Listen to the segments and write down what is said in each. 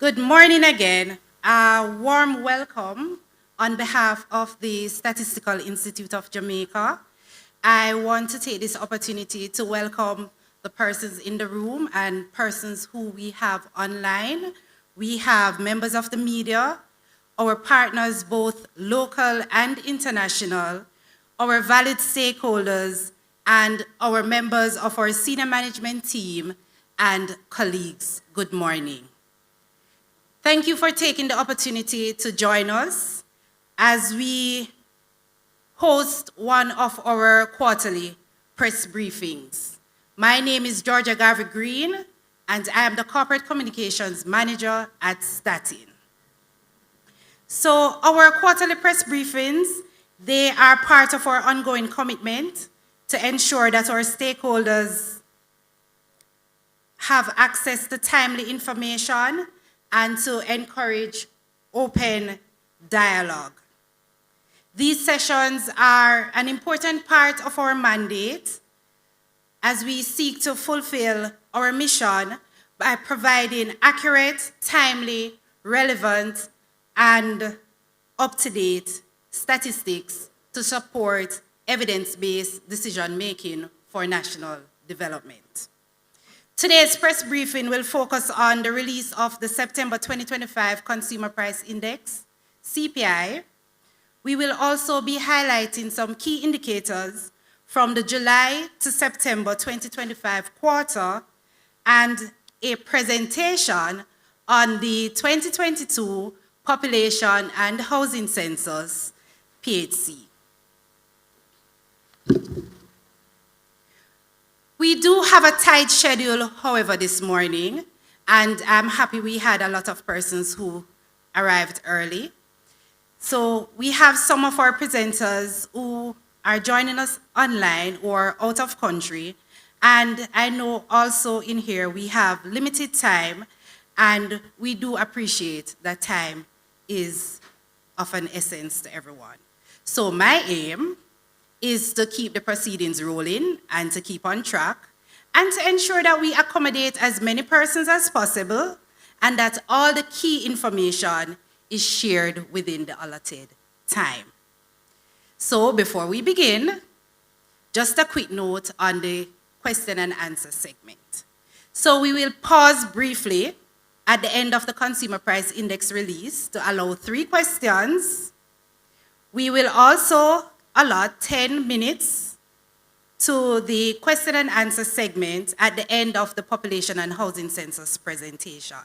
Good morning again. A warm welcome on behalf of the Statistical Institute of Jamaica. I want to take this opportunity to welcome the persons in the room and persons who we have online. We have members of the media, our partners, both local and international, our valued stakeholders, and our members of our senior management team and colleagues. Good morning. Thank you for taking the opportunity to join us as we host one of our quarterly press briefings. My name is Georgia Garvey Green, and I am the Corporate Communications Manager at STATIN. So our quarterly press briefings, they are part of our ongoing commitment to ensure that our stakeholders have access to timely information and to encourage open dialogue. These sessions are an important part of our mandate as we seek to fulfill our mission by providing accurate, timely, relevant, and up-to-date statistics to support evidence-based decision-making for national development. Today's press briefing will focus on the release of the September 2025 Consumer Price Index, CPI. We will also be highlighting some key indicators from the July to September 2025 quarter and a presentation on the 2022 Population and Housing Census, PHC. We do have a tight schedule, however, this morning, and I'm happy we had a lot of persons who arrived early. So we have some of our presenters who are joining us online or out of country, and I know also in here we have limited time, and we do appreciate that time is of an essence to everyone. So my aim is to keep the proceedings rolling and to keep on track and to ensure that we accommodate as many persons as possible and that all the key information is shared within the allotted time. So before we begin, just a quick note on the question and answer segment. So we will pause briefly at the end of the Consumer Price Index release to allow 3 questions. We will also allot 10 minutes to the question and answer segment at the end of the Population and Housing Census presentation.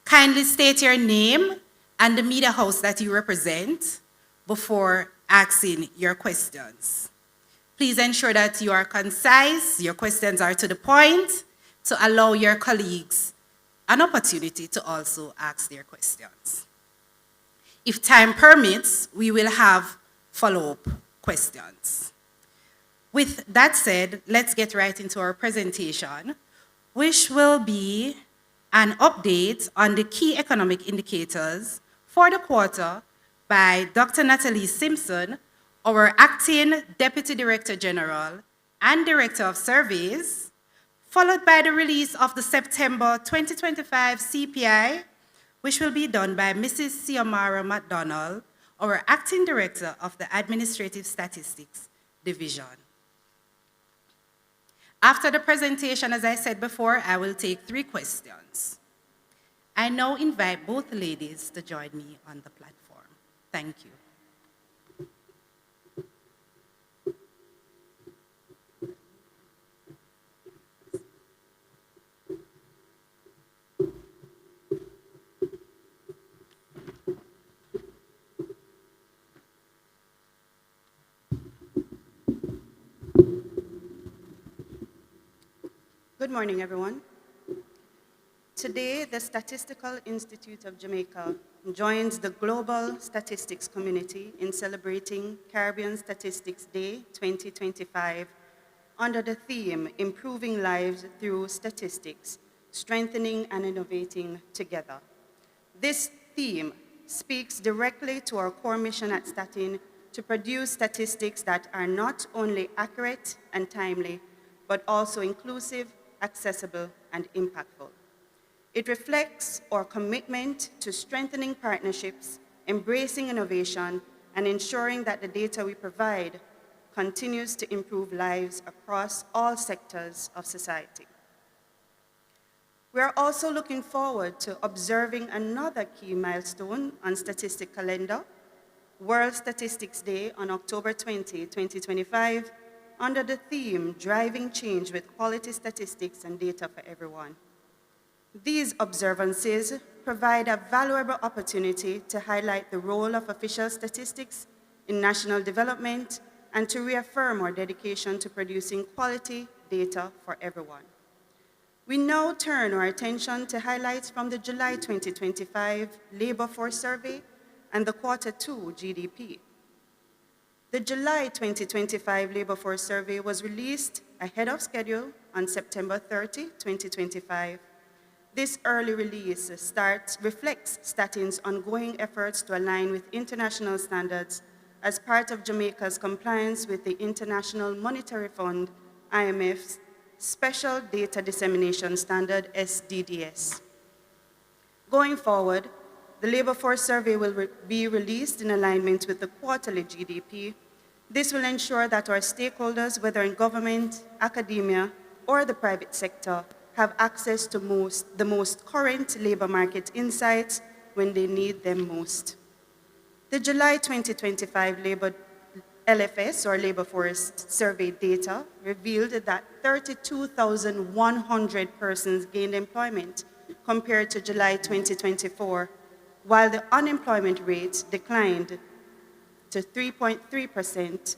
Kindly state your name and the media house that you represent before asking your questions. Please ensure that you are concise, your questions are to the point, to allow your colleagues an opportunity to also ask their questions. If time permits, we will have follow-up questions. With that said, let's get right into our presentation, which will be an update on the key economic indicators for the quarter by Dr. Natalie Simpson, our Acting Deputy Director General and Director of Surveys, followed by the release of the September 2025 CPI, which will be done by Mrs. Xiomara McDonald, our Acting Director of the Administrative Statistics Division. After the presentation, as I said before, I will take 3 questions. I now invite both ladies to join me on the platform. Thank you. Good morning, everyone. Today, the Statistical Institute of Jamaica joins the global statistics community in celebrating Caribbean Statistics Day 2025 under the theme, Improving Lives Through Statistics, Strengthening and Innovating Together. This theme speaks directly to our core mission at STATIN to produce statistics that are not only accurate and timely, but also inclusive, accessible, and impactful. It reflects our commitment to strengthening partnerships, embracing innovation, and ensuring that the data we provide continues to improve lives across all sectors of society. We are also looking forward to observing another key milestone on Statistics calendar, World Statistics Day on October 20, 2025, under the theme Driving Change with Quality Statistics and Data for Everyone. These observances provide a valuable opportunity to highlight the role of official statistics in national development and to reaffirm our dedication to producing quality data for everyone. We now turn our attention to highlights from the July 2025 Labor Force Survey and the Q2 GDP. The July 2025 Labor Force Survey was released ahead of schedule on September 30, 2025. This early release reflects STATIN's ongoing efforts to align with international standards as part of Jamaica's compliance with the International Monetary Fund, IMF's Special Data Dissemination Standard, SDDS. Going forward, the Labor Force Survey will be released in alignment with the quarterly GDP. This will ensure that our stakeholders, whether in government, academia, or the private sector, have access to the most current labor market insights when they need them most. The July 2025 LFS, or Labor Force Survey data, revealed that 32,100 persons gained employment compared to July 2024, while the unemployment rate declined to 3.3%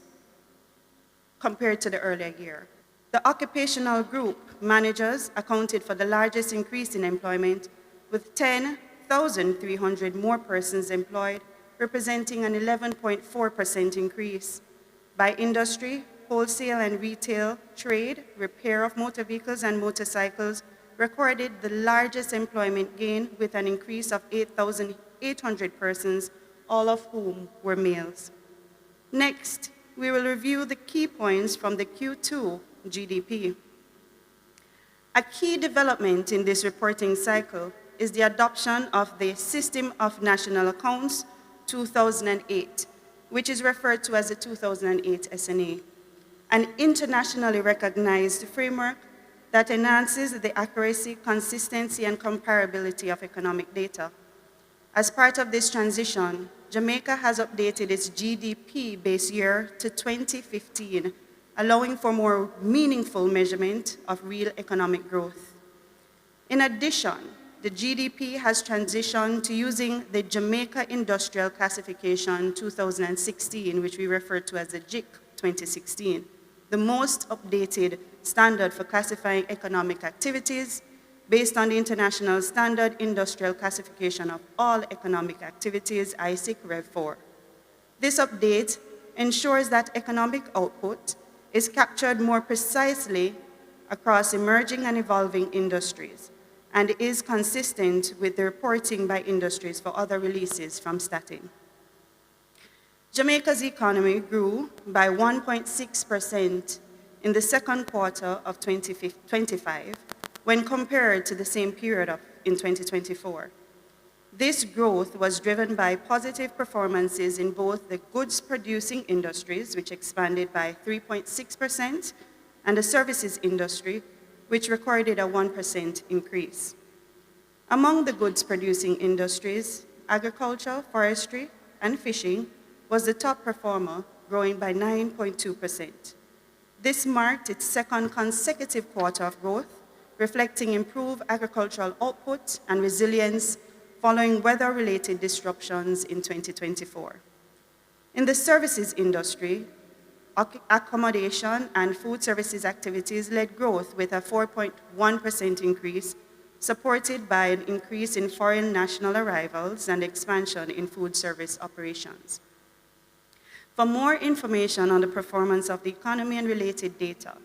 compared to the earlier year. The occupational group managers accounted for the largest increase in employment, with 10,300 more persons employed, representing an 11.4% increase. By industry, wholesale and retail, trade, repair of motor vehicles and motorcycles recorded the largest employment gain with an increase of 8,800 persons, all of whom were males. Next, we will review the key points from the Q2 GDP. A key development in this reporting cycle is the adoption of the System of National Accounts 2008, which is referred to as the 2008 SNA, an internationally recognized framework that enhances the accuracy, consistency, and comparability of economic data. As part of this transition, Jamaica has updated its GDP base year to 2015, allowing for more meaningful measurement of real economic growth. In addition, the GDP has transitioned to using the Jamaica Industrial Classification 2016, which we refer to as the JIC 2016, the most updated standard for classifying economic activities based on the International Standard Industrial Classification of All Economic Activities, ISIC Rev 4. This update ensures that economic output is captured more precisely across emerging and evolving industries, and is consistent with the reporting by industries for other releases from STATIN. Jamaica's economy grew by 1.6% in the second quarter of 2025 when compared to the same period in 2024. This growth was driven by positive performances in both the goods-producing industries, which expanded by 3.6%, and the services industry, which recorded a 1% increase. Among the goods-producing industries, agriculture, forestry, and fishing was the top performer, growing by 9.2%. This marked its second consecutive quarter of growth, reflecting improved agricultural output and resilience following weather-related disruptions in 2024. In the services industry, accommodation and food services activities led growth with a 4.1% increase, supported by an increase in foreign national arrivals and expansion in food service operations. For more information on the performance of the economy and related data,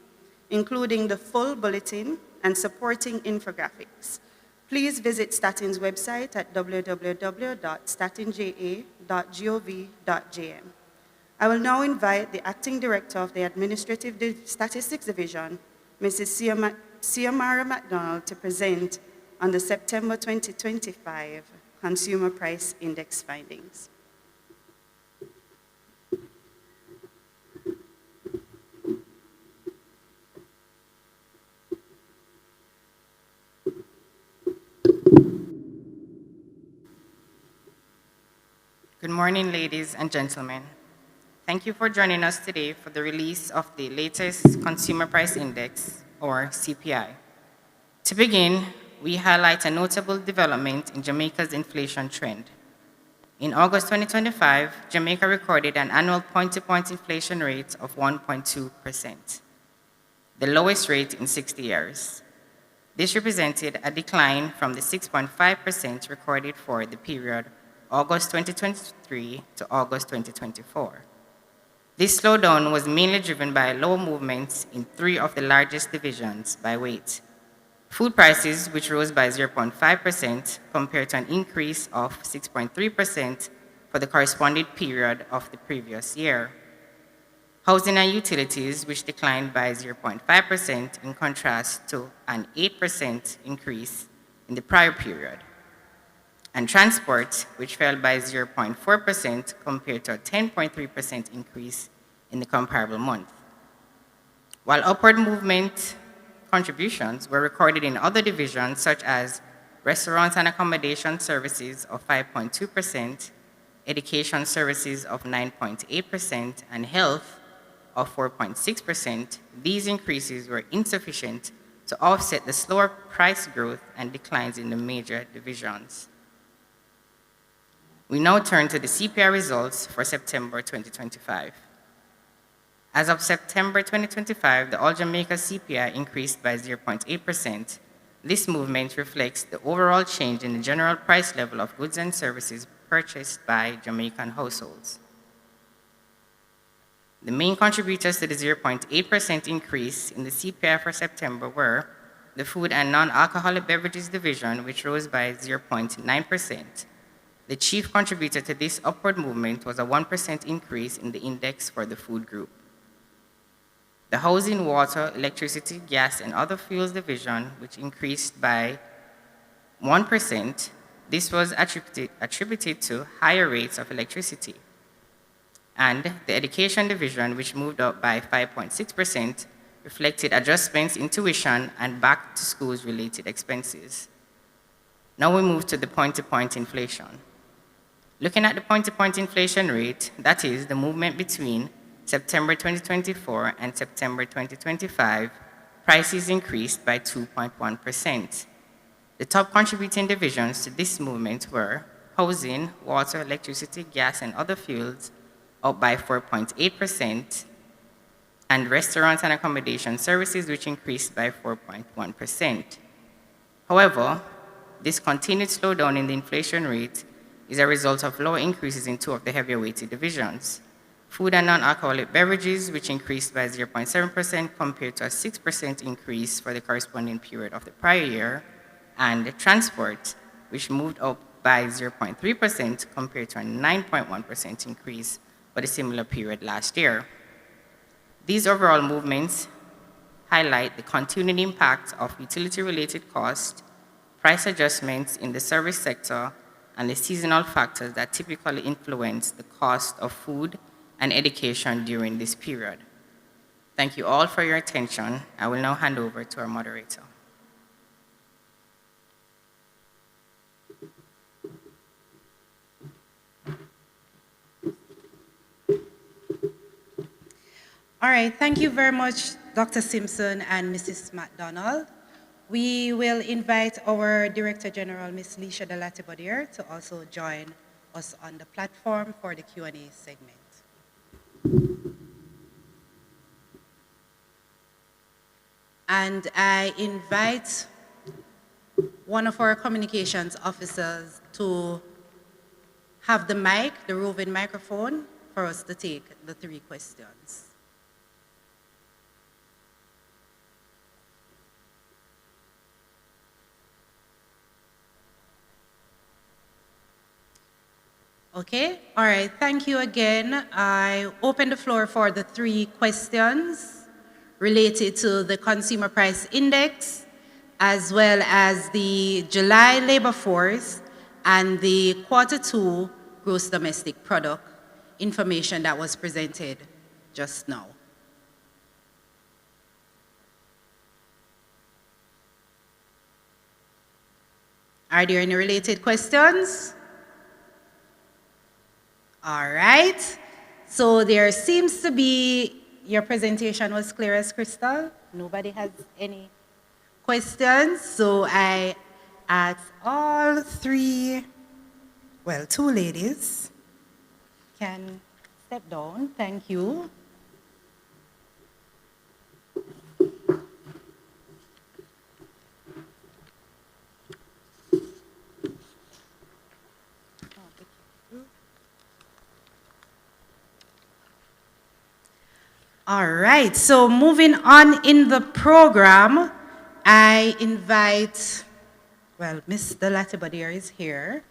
including the full bulletin and supporting infographics, please visit STATIN's website at www.statinja.gov.jm. I will now invite the Acting Director of the Administrative Statistics Division, Mrs. Xiomara MacDonald, to present on the September 2025 Consumer Price Index findings. Good morning, ladies and gentlemen. Thank you for joining us today for the release of the latest Consumer Price Index, or CPI. To begin, we highlight a notable development in Jamaica's inflation trend. In August 2025, Jamaica recorded an annual point-to-point inflation rate of 1.2%, the lowest rate in 60 years. This represented a decline from the 6.5% recorded for the period August 2023 to August 2024. This slowdown was mainly driven by low movements in three of the largest divisions by weight. Food prices, which rose by 0.5% compared to an increase of 6.3% for the corresponding period of the previous year. Housing and utilities, which declined by 0.5% in contrast to an 8% increase in the prior period. And transport, which fell by 0.4% compared to a 10.3% increase in the comparable month. While upward movement contributions were recorded in other divisions, such as restaurants and accommodation services of 5.2%, education services of 9.8%, and health of 4.6%, these increases were insufficient to offset the slower price growth and declines in the major divisions. We now turn to the CPI results for September 2025. As of September 2025, the All-Jamaica CPI increased by 0.8%. This movement reflects the overall change in the general price level of goods and services purchased by Jamaican households. The main contributors to the 0.8% increase in the CPI for September were the Food and Non-Alcoholic Beverages Division, which rose by 0.9%. The chief contributor to this upward movement was a 1% increase in the index for the food group. The Housing, Water, Electricity, Gas, and Other Fuels Division, which increased by 1%, this was attributed to higher rates of electricity. And the Education Division, which moved up by 5.6%, reflected adjustments in tuition and back-to-schools related expenses. Now we move to the point-to-point inflation. Looking at the point-to-point inflation rate, that is, the movement between September 2024 and September 2025, prices increased by 2.1%. The top contributing divisions to this movement were housing, water, electricity, gas, and other fuels, up by 4.8%, and restaurants and accommodation services, which increased by 4.1%. However, this continued slowdown in the inflation rate is a result of lower increases in two of the heavier weighted divisions. Food and non-alcoholic beverages, which increased by 0.7% compared to a 6% increase for the corresponding period of the prior year, and transport, which moved up by 0.3% compared to a 9.1% increase for the similar period last year. These overall movements highlight the continuing impact of utility-related costs, price adjustments in the service sector, and the seasonal factors that typically influence the cost of food and education during this period. Thank you all for your attention. I will now hand over to our moderator. All right, thank you very much, Dr. Simpson and Mrs. McDonald. We will invite our Director General, Ms. Leisha Delatibodier, to also join us on the platform for the Q&A segment. And I invite one of our communications officers to have the mic, the roving microphone, for us to take the 3 questions. Okay, all right, thank you again. I open the floor for the 3 questions related to the Consumer Price Index. as well as the July labor force and the Q2 gross domestic product information that was presented just now. Are there any related questions? All right. So there seems to be, your presentation was clear as crystal. Nobody has any questions. So I ask all three, well, two ladies can step down. Thank you. All right, so moving on in the program, I invite, well, Mr. Latibodier is here.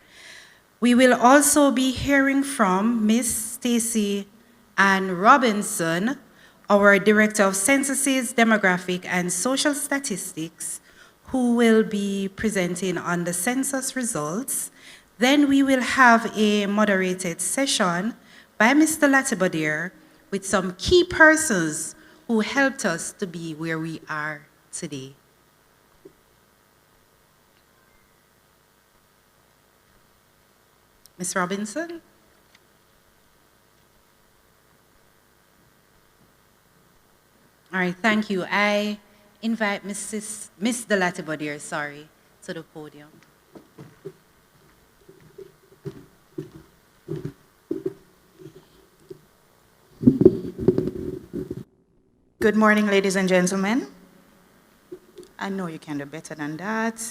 We will also be hearing from Miss Stacy Ann Robinson, our Director of Censuses, Demographic and Social Statistics, who will be presenting on the census results. Then we will have a moderated session by Mr. Latibodier with some key persons who helped us to be where we are today. Ms. Robinson? All right, thank you. I invite Ms. Latibodier, sorry, to the podium. Good morning, ladies and gentlemen. I know you can do better than that.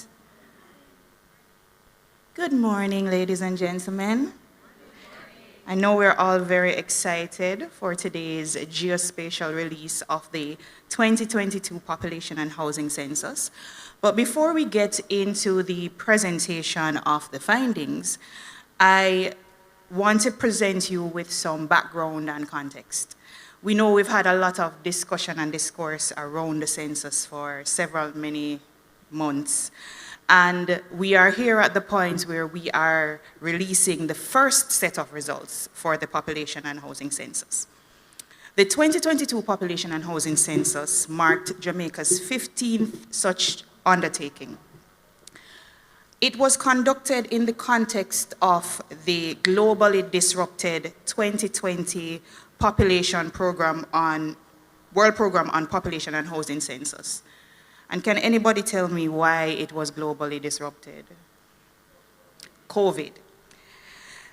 Good morning, ladies and gentlemen. I know we're all very excited for today's geospatial release of the 2022 Population and Housing Census. But before we get into the presentation of the findings, I want to present you with some background and context. We know we've had a lot of discussion and discourse around the census for many months. And we are here at the point where we are releasing the first set of results for the Population and Housing Census. The 2022 Population and Housing Census marked Jamaica's 15th such undertaking. It was conducted in the context of the globally disrupted 2020 World Program on Population and Housing Census. And can anybody tell me why it was globally disrupted? COVID.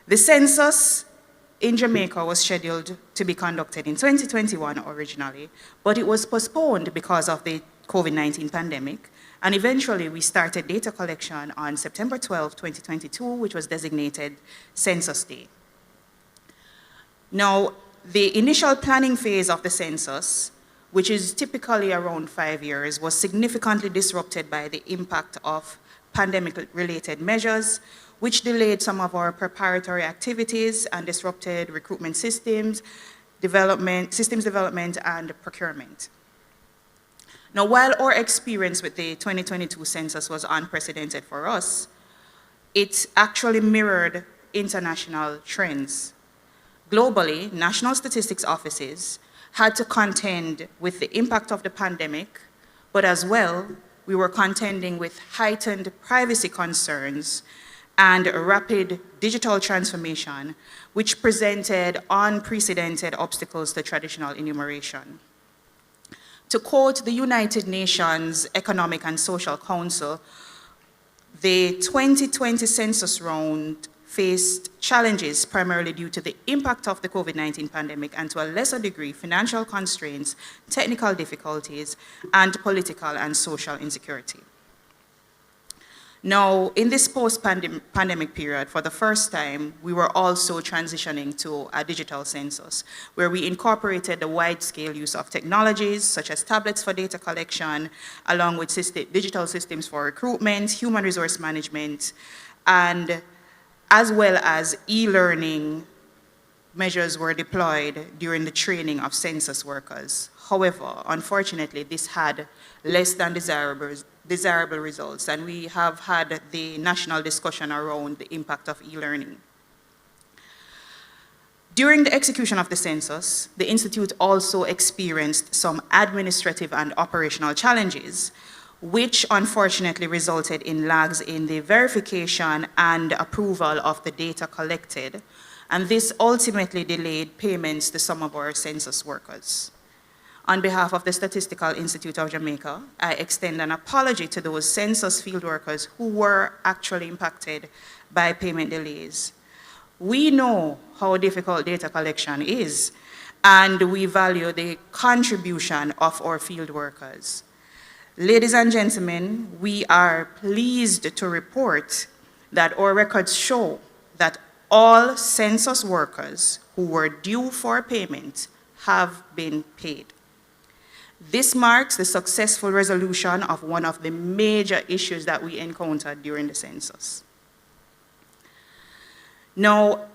The census in Jamaica was scheduled to be conducted in 2021 originally, but it was postponed because of the COVID-19 pandemic. And eventually we started data collection on September 12, 2022, which was designated Census Day. Now, the initial planning phase of the census, which is typically around 5 years, was significantly disrupted by the impact of pandemic-related measures, which delayed some of our preparatory activities and disrupted recruitment systems development, and procurement. Now, while our experience with the 2022 census was unprecedented for us, it actually mirrored international trends. Globally, national statistics offices had to contend with the impact of the pandemic, but as well, we were contending with heightened privacy concerns and rapid digital transformation, which presented unprecedented obstacles to traditional enumeration. To quote the United Nations Economic and Social Council, the 2020 census round faced challenges primarily due to the impact of the COVID-19 pandemic and to a lesser degree, financial constraints, technical difficulties, and political and social insecurity. Now, in this post-pandemic period, for the first time, we were also transitioning to a digital census, where we incorporated the wide-scale use of technologies, such as tablets for data collection, along with digital systems for recruitment, human resource management, and as well as e-learning measures were deployed during the training of census workers. However, unfortunately, this had less than desirable results, and we have had the national discussion around the impact of e-learning. During the execution of the census, the Institute also experienced some administrative and operational challenges, which unfortunately resulted in lags in the verification and approval of the data collected, and this ultimately delayed payments to some of our census workers. On behalf of the Statistical Institute of Jamaica, I extend an apology to those census field workers who were actually impacted by payment delays. We know how difficult data collection is, and we value the contribution of our field workers. Ladies and gentlemen, we are pleased to report that our records show that all census workers who were due for payment have been paid. This marks the successful resolution of one of the major issues that we encountered during the census. Now,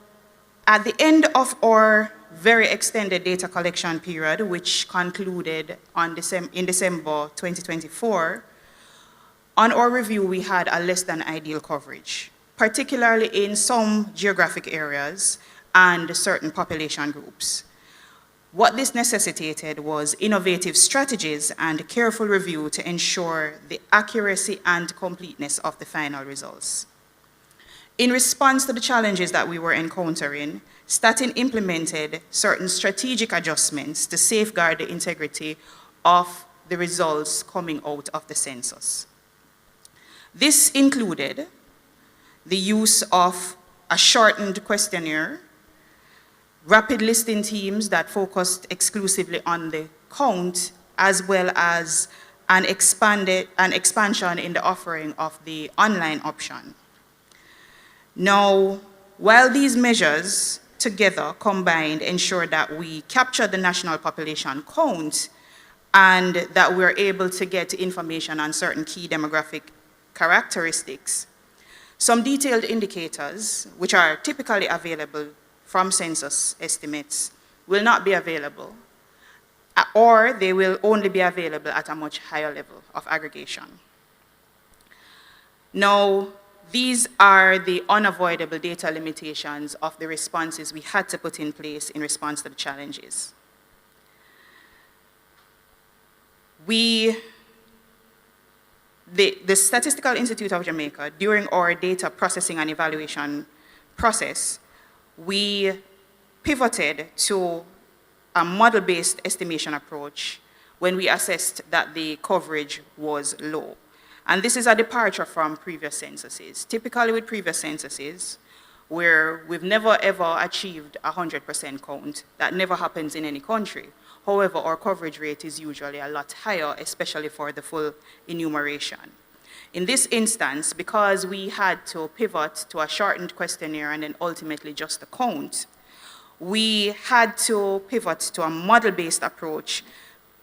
at the end of our very extended data collection period, which concluded in December 2024, on our review, we had a less than ideal coverage, particularly in some geographic areas and certain population groups. What this necessitated was innovative strategies and careful review to ensure the accuracy and completeness of the final results. In response to the challenges that we were encountering, STATIN implemented certain strategic adjustments to safeguard the integrity of the results coming out of the census. This included the use of a shortened questionnaire, rapid listing teams that focused exclusively on the count, as well as an expansion in the offering of the online option. Now, while these measures together combined ensure that we capture the national population count and that we're able to get information on certain key demographic characteristics, some detailed indicators, which are typically available from census estimates, will not be available, or they will only be available at a much higher level of aggregation. Now, these are the unavoidable data limitations of the responses we had to put in place in response to the challenges. The Statistical Institute of Jamaica, during our data processing and evaluation process, we pivoted to a model-based estimation approach when we assessed that the coverage was low. And this is a departure from previous censuses. Typically with previous censuses, where we've never ever achieved 100% count, that never happens in any country. However, our coverage rate is usually a lot higher, especially for the full enumeration. In this instance, because we had to pivot to a shortened questionnaire and then ultimately just a count, we had to pivot to a model-based approach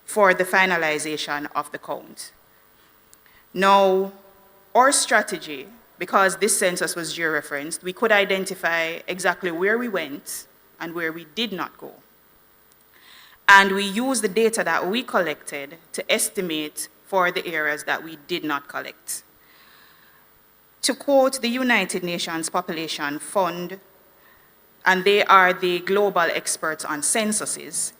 for the finalization of the count. Now, our strategy, because this census was geo-referenced, we could identify exactly where we went and where we did not go. And we used the data that we collected to estimate for the areas that we did not collect. To quote the United Nations Population Fund, and they are the global experts on censuses,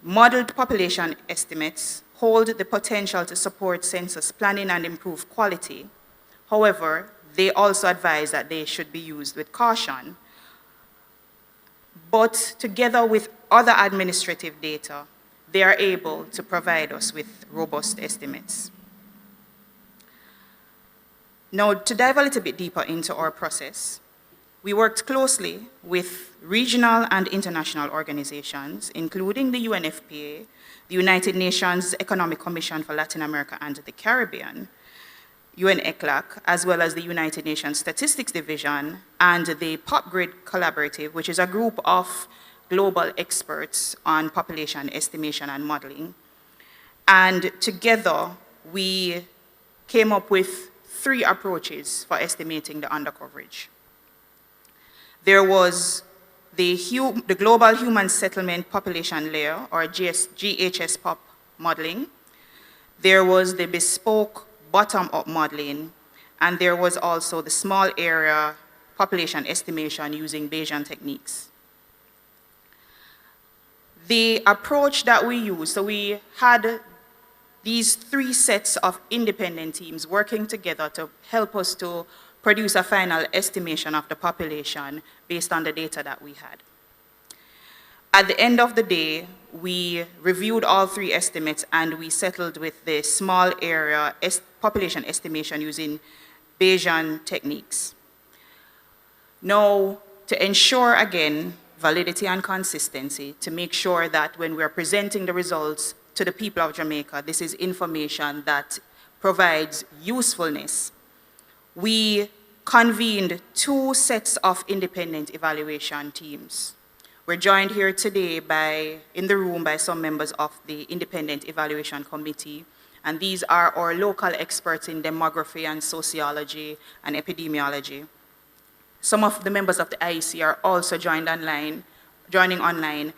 modeled population estimates hold the potential to support census planning and improve quality. However, they also advise that they should be used with caution. But together with other administrative data, they are able to provide us with robust estimates. Now, to dive a little bit deeper into our process, we worked closely with regional and international organizations, including the UNFPA, the United Nations Economic Commission for Latin America and the Caribbean, UNECLAC, as well as the United Nations Statistics Division, and the PopGrid Collaborative, which is a group of global experts on population estimation and modeling. And together, we came up with 3 approaches for estimating the undercoverage. There was the Global Human Settlement Population Layer, or GHS-POP modeling. There was the bespoke bottom-up modeling, and there was also the small area population estimation using Bayesian techniques. The approach that we used, so we had these 3 sets of independent teams working together to help us to produce a final estimation of the population based on the data that we had. At the end of the day, we reviewed all 3 estimates and we settled with the small area population estimation using Bayesian techniques. Now, to ensure, again, validity and consistency, to make sure that when we're presenting the results to the people of Jamaica, this is information that provides usefulness, we convened 2 sets of independent evaluation teams. We're joined here today in the room by some members of the Independent Evaluation Committee, and these are our local experts in demography and sociology and epidemiology. Some of the members of the IEC are also joining online,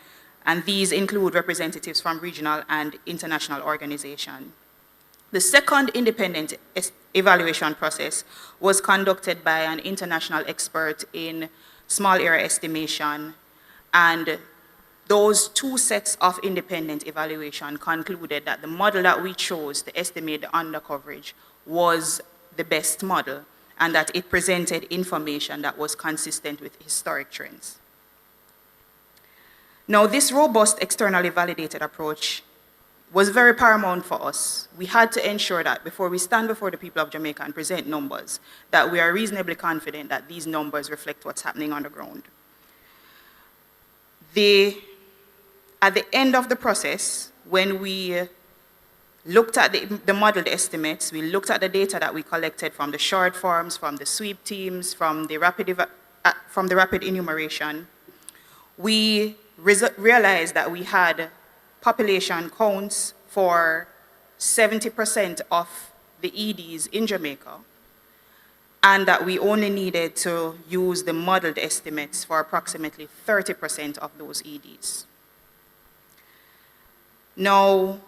and these include representatives from regional and international organizations. The second independent evaluation process was conducted by an international expert in small area estimation, and those 2 sets of independent evaluation concluded that the model that we chose to estimate the undercoverage was the best model, and that it presented information that was consistent with historic trends. Now, this robust, externally validated approach was very paramount for us. We had to ensure that before we stand before the people of Jamaica and present numbers, that we are reasonably confident that these numbers reflect what's happening on the ground. At the end of the process, when we looked at the modeled estimates, we looked at the data that we collected from the short forms, from the sweep teams, from the rapid enumeration, we realized that we had population counts for 70% of the EDs in Jamaica, and that we only needed to use the modeled estimates for approximately 30% of those EDs. Now,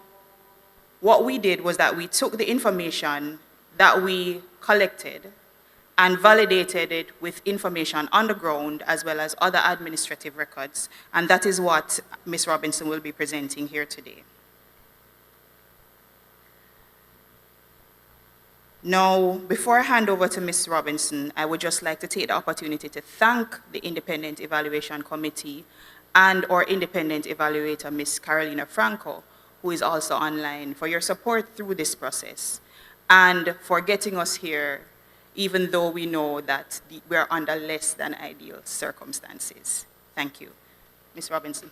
what we did was that we took the information that we collected and validated it with information on the ground as well as other administrative records, and that is what Ms. Robinson will be presenting here today. Now, before I hand over to Ms. Robinson, I would just like to take the opportunity to thank the Independent Evaluation Committee and our independent evaluator, Ms. Carolina Franco, who is also online, for your support through this process and for getting us here, even though we know that we're under less than ideal circumstances. Thank you. Ms. Robinson.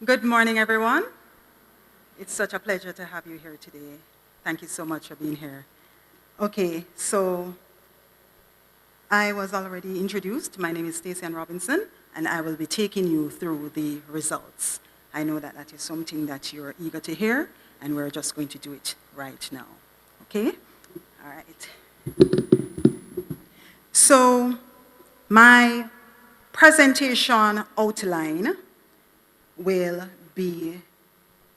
Good morning, everyone. It's such a pleasure to have you here today. Thank you so much for being here. Okay, so I was already introduced. My name is Stacey Robinson, and I will be taking you through the results. I know that that is something that you're eager to hear, and we're just going to do it right now. Okay? All right. So my presentation outline will be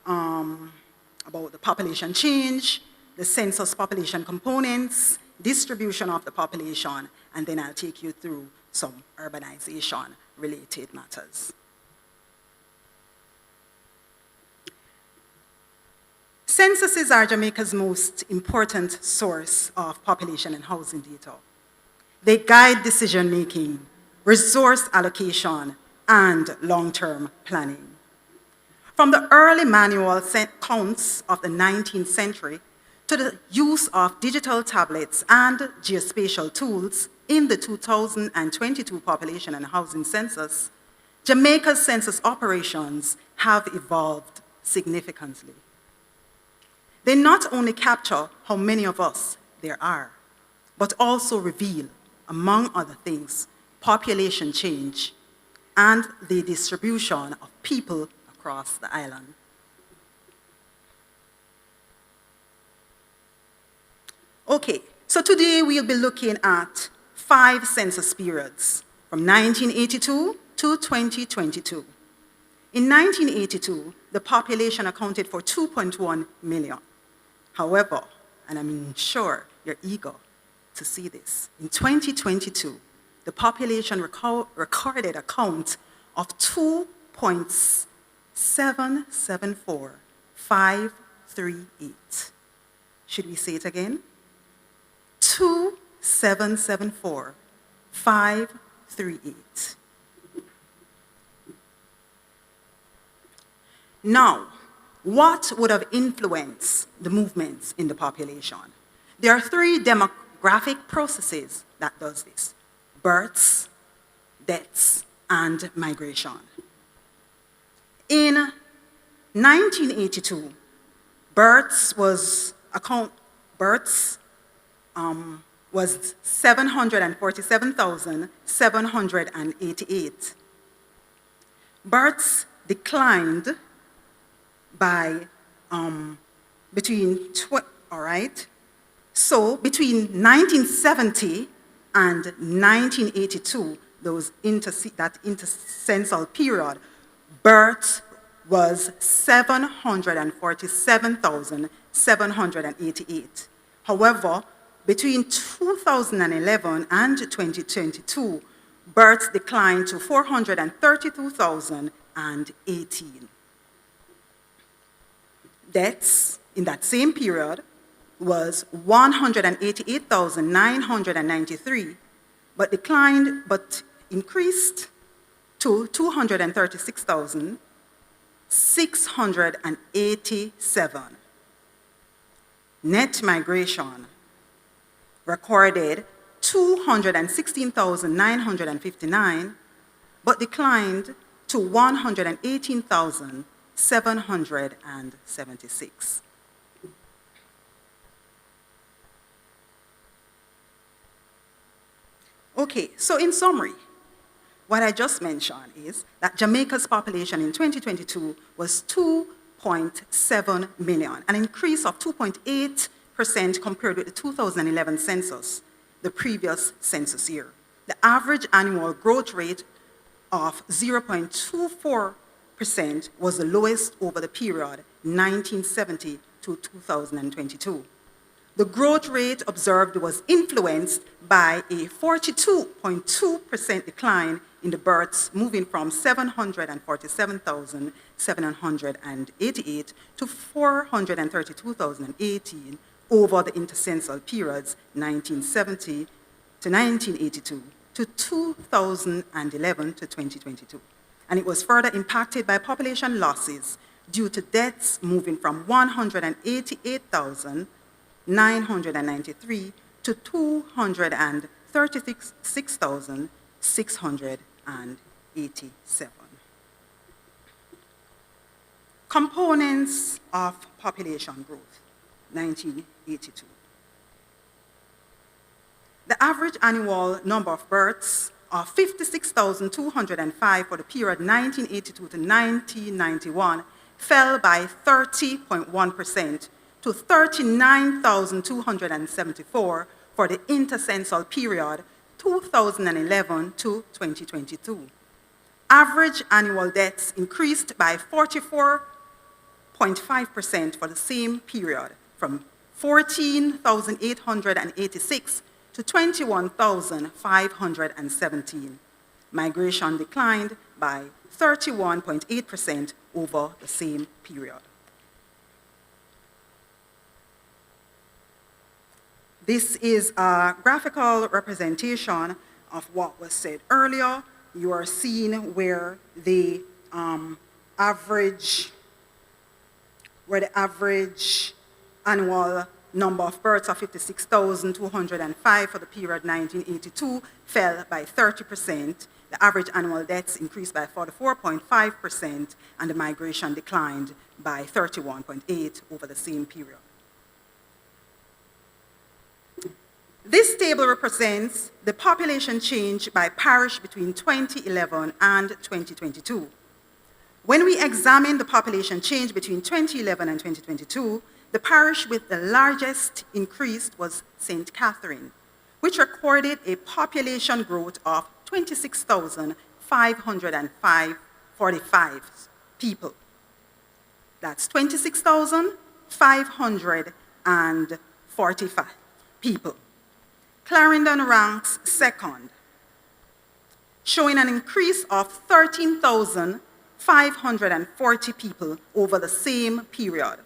about the population change, the census population components, distribution of the population, and then I'll take you through some urbanization-related matters. Censuses are Jamaica's most important source of population and housing data. They guide decision-making, resource allocation, and long-term planning. From the early manual counts of the 19th century to the use of digital tablets and geospatial tools, in the 2022 Population and Housing Census, Jamaica's census operations have evolved significantly. They not only capture how many of us there are, but also reveal, among other things, population change and the distribution of people across the island. Okay, so today we'll be looking at 5 census periods from 1982 to 2022. In 1982, the population accounted for 2.1 million. However, and I'm sure you're eager to see this, in 2022, the population recorded a count of 2.774538. Should we say it again? 2.774538. Now, what would have influenced the movements in the population? There are 3 demographic processes that does this: births, deaths, and migration. In 1982, births was 747,788. Births declined by between 1970 and 1982, that intercensal period, births was 747,788. However, between 2011 and 2022, births declined to 432,018. Deaths in that same period was 188,993, but increased to 236,687. Net migration recorded 216,959, but declined to 118,776. Okay, so in summary, what I just mentioned is that Jamaica's population in 2022 was 2.7 million, an increase of 2.8% compared with the 2011 census, the previous census year. The average annual growth rate of 0.24% was the lowest over the period 1970 to 2022. The growth rate observed was influenced by a 42.2% decline in the births, moving from 747,788 to 432,018 over the intercensal periods 1970 to 1982 to 2011 to 2022. And it was further impacted by population losses due to deaths moving from 188,993 to 236,687. Components of population growth, 1982. The average annual number of births of 56,205 for the period 1982 to 1991 fell by 30.1% to 39,274 for the intercensal period 2011 to 2022. Average annual deaths increased by 44.5% for the same period, from 14,886 to 21,517. Migration declined by 31.8% over the same period. This is a graphical representation of what was said earlier. You are seeing where the average annual number of births of 56,205 for the period 1982 fell by 30%. The average annual deaths increased by 44.5%, and the migration declined by 31.8% over the same period. This table represents the population change by parish between 2011 and 2022. When we examine the population change between 2011 and 2022, the parish with the largest increase was St. Catherine, which recorded a population growth of 26,545 people. That's 26,545 people. Clarendon ranks second, showing an increase of 13,540 people over the same period.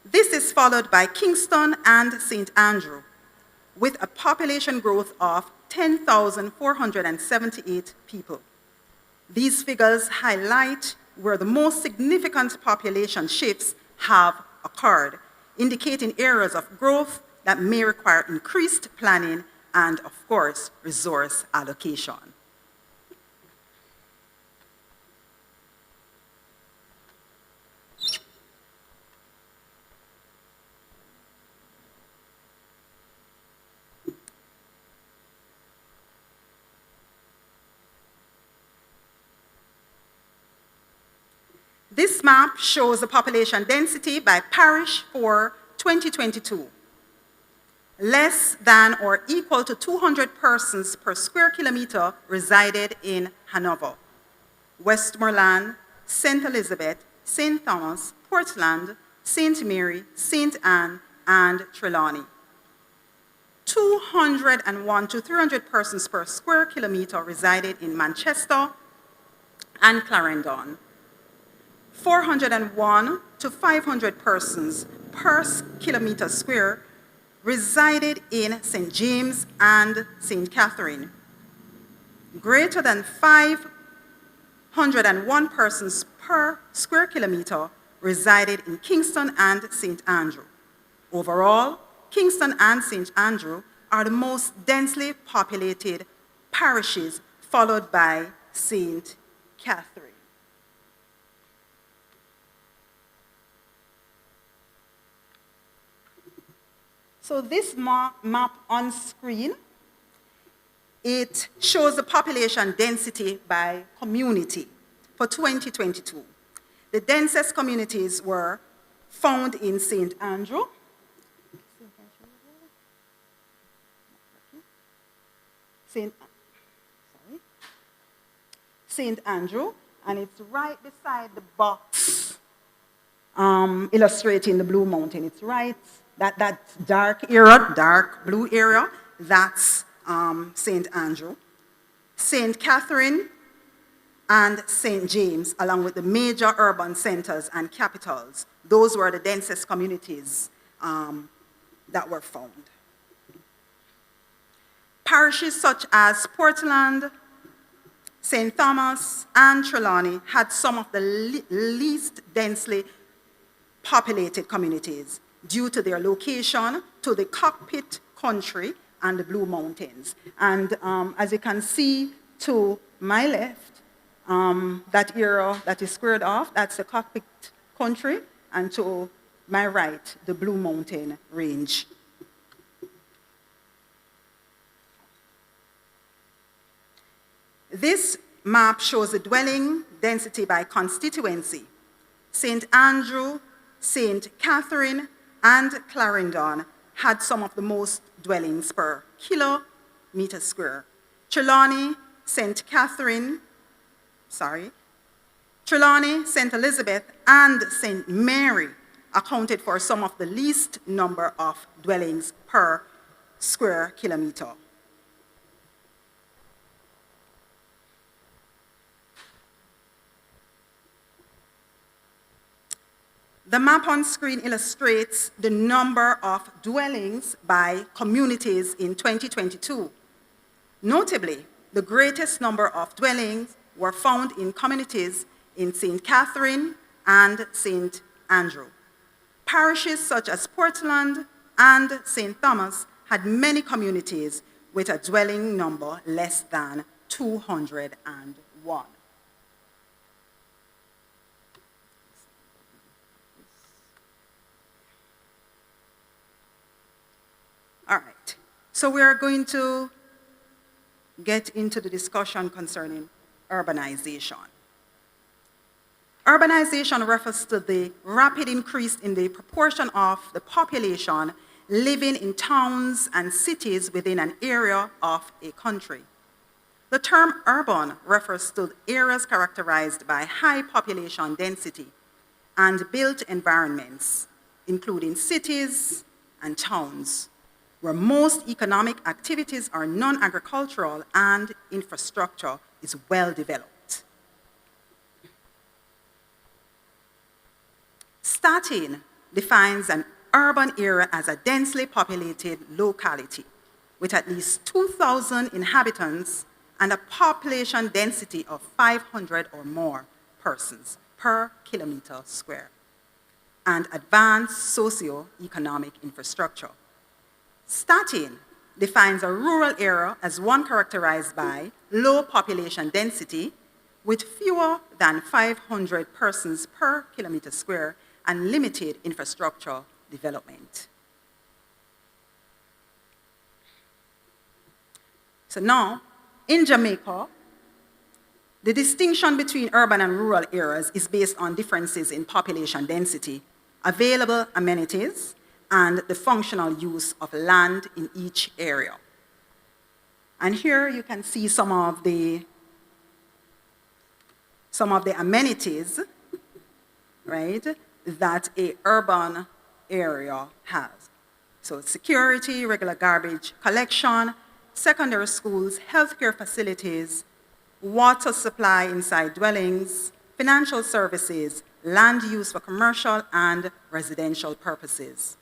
This is followed by Kingston and St. Andrew, with a population growth of 10,478 people. These figures highlight where the most significant population shifts have occurred, indicating areas of growth that may require increased planning and, of course, resource allocation. This map shows the population density by parish for 2022. Less than or equal to 200 persons per square kilometer resided in Hanover, Westmoreland, St. Elizabeth, St. Thomas, Portland, St. Mary, St. Anne, and Trelawney. 201 to 300 persons per square kilometer resided in Manchester and Clarendon. 401 to 500 persons per kilometer square resided in St. James and St. Catherine. Greater than 501 persons per square kilometer resided in Kingston and St. Andrew. Overall, Kingston and St. Andrew are the most densely populated parishes, followed by St. Catherine. So this map on screen, it shows the population density by community for 2022. The densest communities were found in St. Andrew, St. Andrew, and it's right beside the box illustrating the Blue Mountain. It's right. That dark area, dark blue area, that's St. Andrew. St. Catherine and St. James, along with the major urban centers and capitals, those were the densest communities that were found. Parishes such as Portland, St. Thomas, and Trelawney had some of the least densely populated communities, due to their location to the cockpit country and the Blue Mountains. And as you can see to my left, that area that is squared off, that's the cockpit country, and to my right, the Blue Mountain range. This map shows the dwelling density by constituency. St. Andrew, St. Catherine, and Clarendon had some of the most dwellings per kilometer square. Trelawney, St. Elizabeth, and St. Mary accounted for some of the least number of dwellings per square kilometer. The map on screen illustrates the number of dwellings by communities in 2022. Notably, the greatest number of dwellings were found in communities in St. Catherine and St. Andrew. Parishes such as Portland, and St. Thomas had many communities with a dwelling number less than 201. All right, so we are going to get into the discussion concerning urbanization. Urbanization refers to the rapid increase in the proportion of the population living in towns and cities within an area of a country. The term urban refers to areas characterized by high population density and built environments, including cities and towns, where most economic activities are non-agricultural and infrastructure is well developed. STATIN defines an urban area as a densely populated locality with at least 2,000 inhabitants and a population density of 500 or more persons per kilometer square, and advanced socio-economic infrastructure. STATIN defines a rural area as one characterized by low population density with fewer than 500 persons per kilometer square and limited infrastructure development. So now, in Jamaica, the distinction between urban and rural areas is based on differences in population density, available amenities, and the functional use of land in each area. And here you can see some of the amenities, right, that an urban area has. So security, regular garbage collection, secondary schools, healthcare facilities, water supply inside dwellings, financial services, land use for commercial and residential purposes.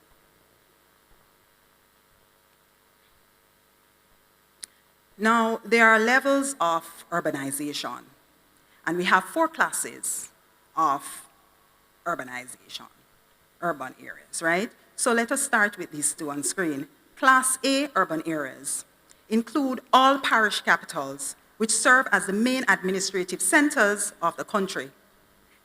Now, there are levels of urbanization, and we have 4 classes of urbanization, urban areas, right? So let us start with these 2 on screen. Class A urban areas include all parish capitals, which serve as the main administrative centers of the country.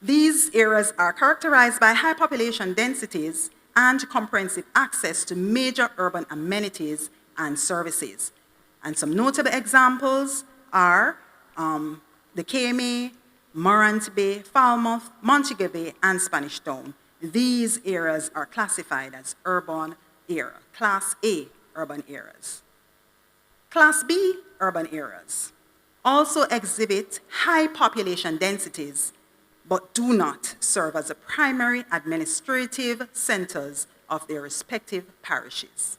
These areas are characterized by high population densities and comprehensive access to major urban amenities and services. And some notable examples are the KMA, Morant Bay, Falmouth, Montego Bay, and Spanish Town. These areas are classified as urban area, Class A urban areas. Class B urban areas also exhibit high population densities, but do not serve as the primary administrative centers of their respective parishes.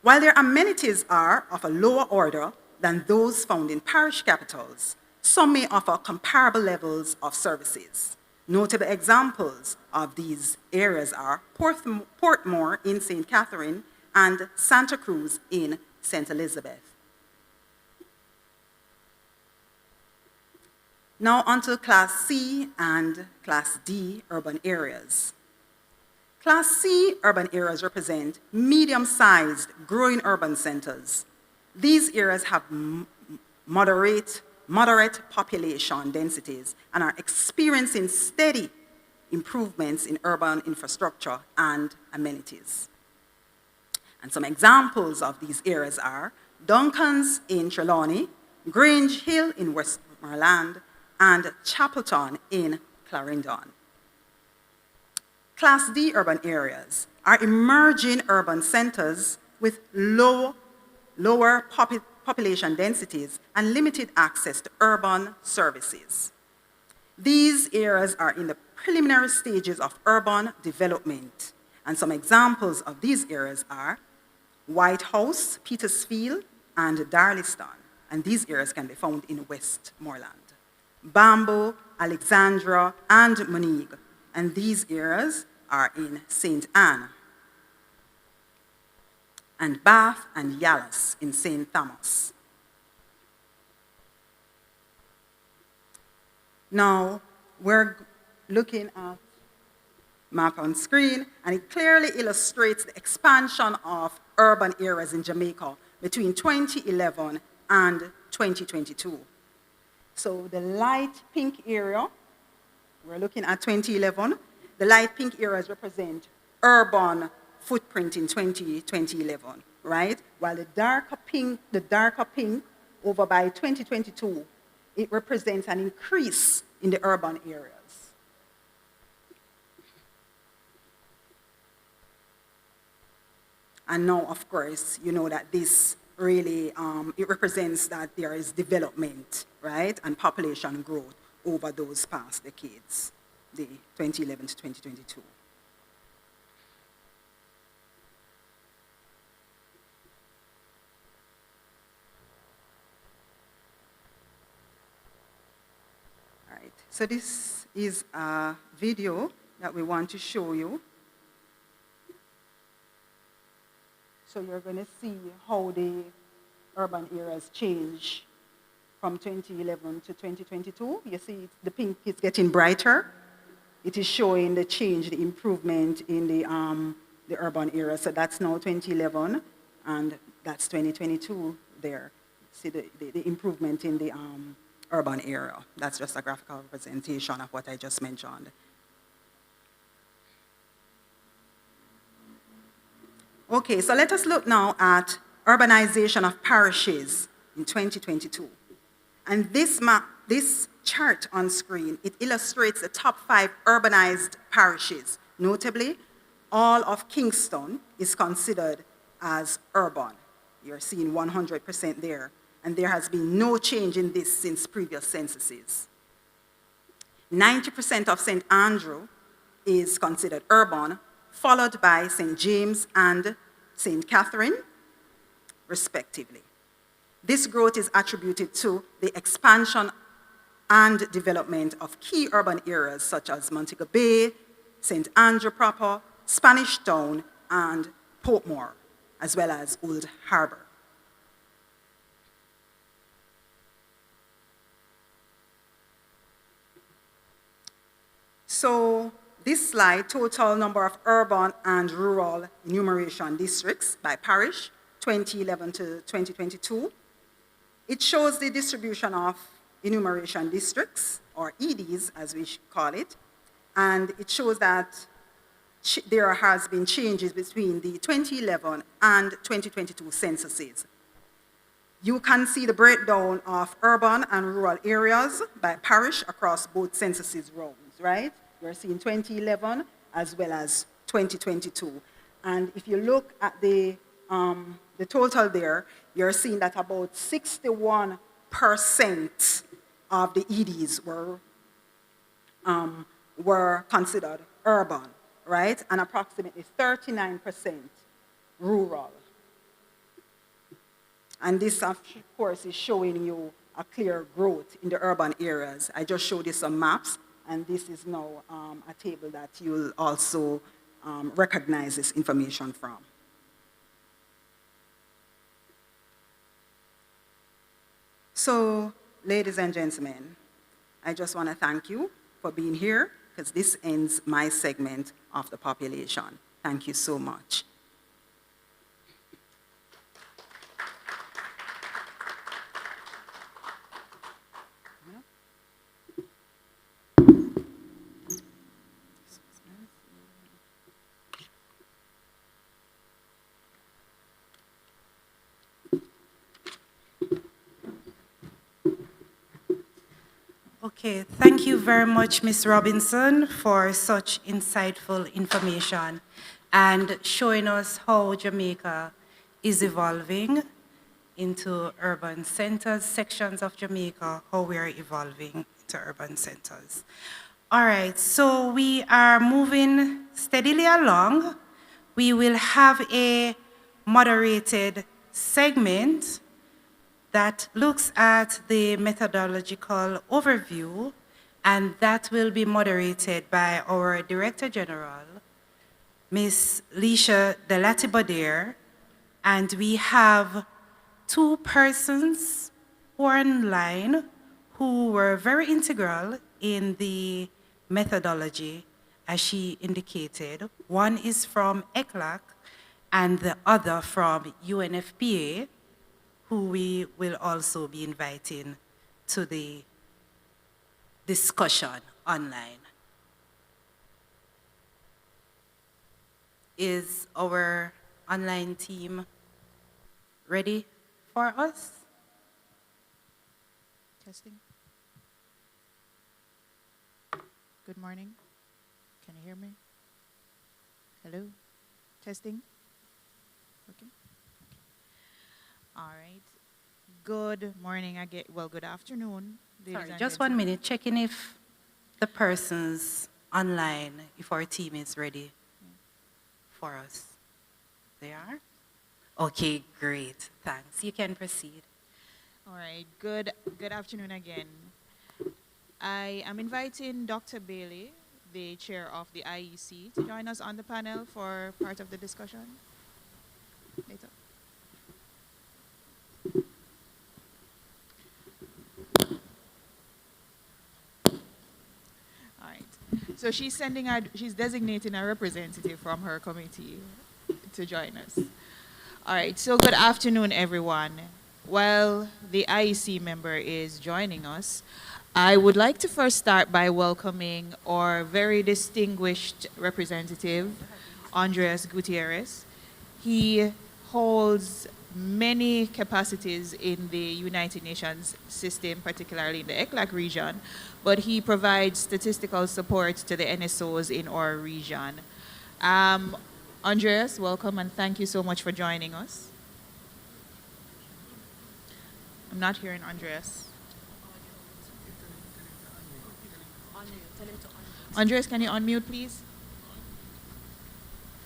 While their amenities are of a lower order than those found in parish capitals, some may offer comparable levels of services. Notable examples of these areas are Portmore in St. Catherine and Santa Cruz in St. Elizabeth. Now onto Class C and Class D urban areas. Class C urban areas represent medium-sized, growing urban centers. These areas have moderate population densities and are experiencing steady improvements in urban infrastructure and amenities. And some examples of these areas are Duncan's in Trelawney, Grange Hill in Westmoreland, and Chapelton in Clarendon. Class D urban areas are emerging urban centers with lower population densities and limited access to urban services. These areas are in the preliminary stages of urban development, and some examples of these areas are White House, Petersfield, and Darliston, and these areas can be found in Westmoreland. Bamboo, Alexandra, and Monigue, and these areas are in St. Anne. And Bath and Yallas in St. Thomas. Now, we're looking at map on screen, and it clearly illustrates the expansion of urban areas in Jamaica between 2011 and 2022. So the light pink area, we're looking at 2011, the light pink areas represent urban footprint in 2011, right? While the darker pink over by 2022, it represents an increase in the urban areas. And now, of course, you know that this really, it represents that there is development, right, and population growth over those past decades, the 2011 to 2022. All right, so this is a video that we want to show you. So you're going to see how the urban areas change from 2011 to 2022. You see the pink is getting brighter. It is showing the change, the improvement in the urban area. So that's now 2011, and that's 2022 there. See the improvement in the urban area. That's just a graphical representation of what I just mentioned. Okay, so let us look now at urbanization of parishes in 2022. And this chart on screen, it illustrates the top 5 urbanized parishes. Notably, all of Kingston is considered as urban. You're seeing 100% there. And there has been no change in this since previous censuses. 90% of St. Andrew is considered urban, followed by St. James and St. Catherine, respectively. This growth is attributed to the expansion and development of key urban areas such as Montego Bay, St. Andrew proper, Spanish Town, and Portmore, as well as Old Harbour. So this slide, total number of urban and rural enumeration districts by parish, 2011 to 2022. It shows the distribution of enumeration districts, or EDs as we call it, and it shows that there has been changes between the 2011 and 2022 censuses. You can see the breakdown of urban and rural areas by parish across both censuses rounds, right? We're seeing 2011 as well as 2022. And if you look at the total there, you're seeing that about 61% of the EDs were considered urban, right? And approximately 39% rural. And this, of course, is showing you a clear growth in the urban areas. I just showed you some maps, and this is now a table that you'll also recognize this information from. So, ladies and gentlemen, I just want to thank you for being here, because this ends my segment of the population. Thank you so much. Okay, thank you very much, Ms. Robinson, for such insightful information and showing us how Jamaica is evolving into urban centers, sections of Jamaica, how we are evolving into urban centers. All right, so we are moving steadily along. We will have a moderated segment that looks at the methodological overview, and that will be moderated by our Director General, Ms. Leisha Delati-Badir, and we have 2 persons who are online who were very integral in the methodology, as she indicated. One is from ECLAC and the other from UNFPA, who we will also be inviting to the discussion online. Is our online team ready for us? Testing. Good morning. Can you hear me? Hello? Testing? Okay. All right. Good morning again. Well, good afternoon, ladies Sorry, and just 1 gentlemen. minute, checking if the persons online, if our team is ready for us. They are? Okay, great, thanks. You can proceed. All right. Good afternoon again. I am inviting Dr. Bailey, the chair of the IEC, to join us on the panel for part of the discussion later. All right. So she's designating a representative from her committee to join us. All right. So good afternoon, everyone. While the IEC member is joining us, I would like to first start by welcoming our very distinguished representative, Andres Gutierrez. He holds many capacities in the United Nations system, particularly in the ECLAC region, but he provides statistical support to the NSOs in our region. Andreas, welcome and thank you so much for joining us. I'm not hearing Andreas. Andreas, can you unmute, please?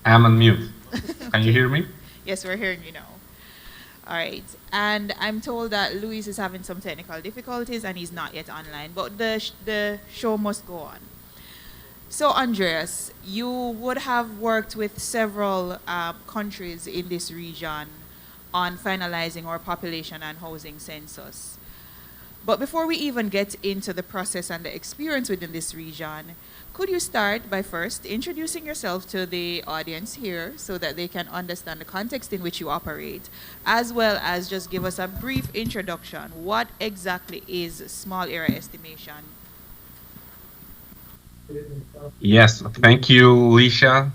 I'm on mute. Can you Okay. hear me? Yes, we're hearing you now. All right. And I'm told that Luis is having some technical difficulties and he's not yet online, but the show must go on. So, Andreas, you would have worked with several countries in this region on finalizing our population and housing census. But before we even get into the process and the experience within this region, could you start by first introducing yourself to the audience here so that they can understand the context in which you operate, as well as just give us a brief introduction? What exactly is small area estimation? Yes, thank you, Lisha.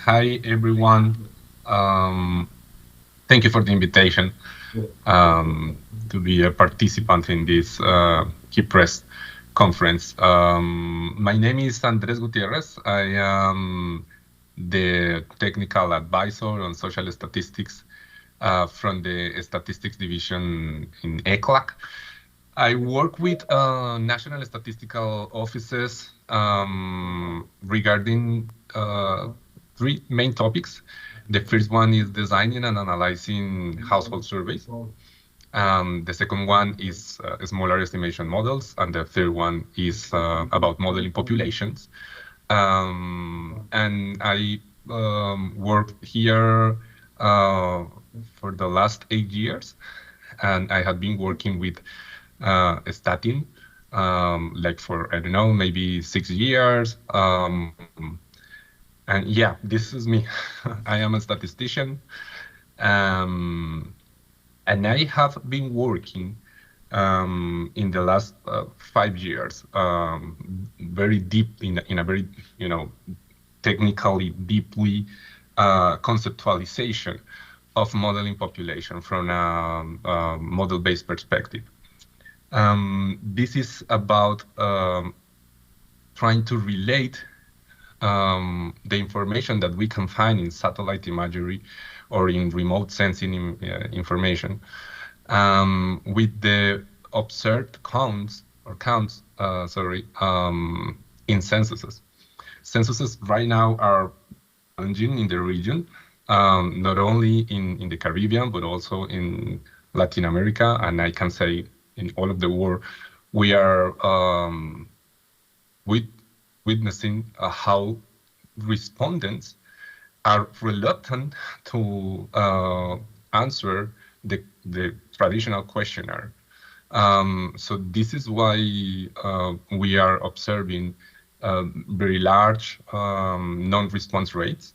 Hi, everyone. Um, Thank you for the invitation to be a participant in this Key Press conference. My name is Andres Gutierrez. I am the technical advisor on social statistics from the statistics division in ECLAC. I work with national statistical offices regarding three main topics. The first one is designing and analyzing household surveys. The second one is smaller estimation models, and the third one is about modeling populations. And I worked here for the last 8 years, and I have been working with STATIN like for, I don't know, maybe 6 years. And yeah, this is me. I am a statistician. And I have been working in the last 5 years very deep in a very, technically deeply conceptualization of modeling population from a model-based perspective. This is about trying to relate the information that we can find in satellite imagery or in remote sensing information with the observed counts in censuses. Censuses right now are challenging in the region, not only in the Caribbean, but also in Latin America, and I can say in all of the world. We are witnessing how respondents are reluctant to answer the traditional questionnaire. So this is why we are observing very large non-response rates.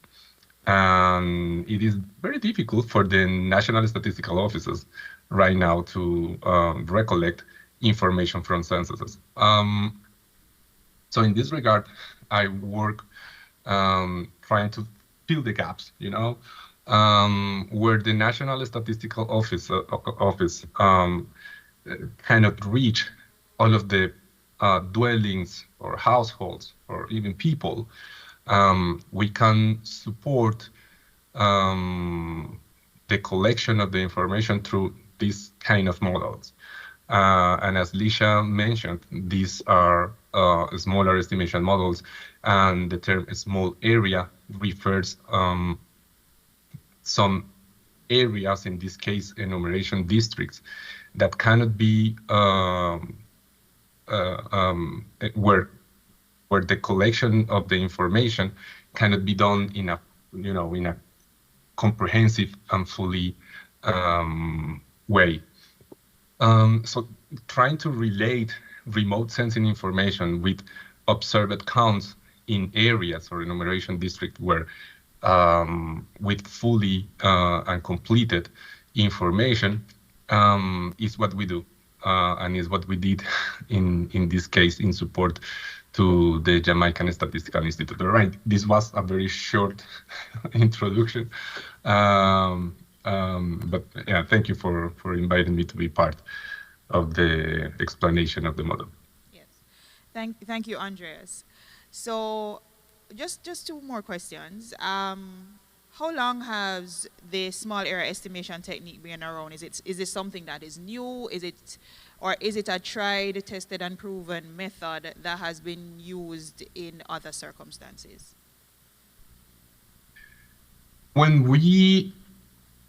And it is very difficult for the national statistical offices right now to recollect information from censuses. So in this regard, I work trying to fill the gaps, where the National Statistical Office cannot reach all of the dwellings or households or even people. We can support the collection of the information through these kind of models. And as Lisha mentioned, these are smaller estimation models, and the term small area refers some areas, in this case, enumeration districts, that cannot be where the collection of the information cannot be done in a comprehensive and fully way. So trying to relate remote sensing information with observed counts in areas or enumeration district where with fully and completed information is what we do, and is what we did in this case in support to the Jamaican Statistical Institute. Right, this was a very short introduction, but yeah, thank you for inviting me to be part of the explanation of the model. Yes, thank you, Andreas. So, just two more questions. How long has the small area estimation technique been around? Is it something that is new? Is it a tried, tested, and proven method that has been used in other circumstances? When we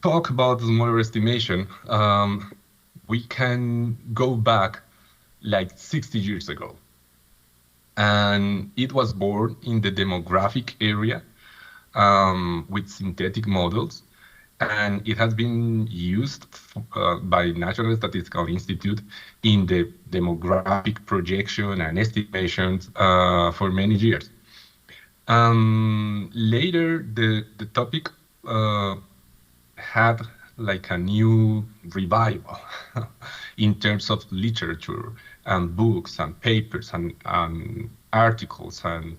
talk about smaller estimation, we can go back like 60 years ago. And it was born in the demographic area with synthetic models. And it has been used by National Statistical Institute in the demographic projection and estimations for many years. Later, the topic had like a new revival in terms of literature and books and papers and articles, and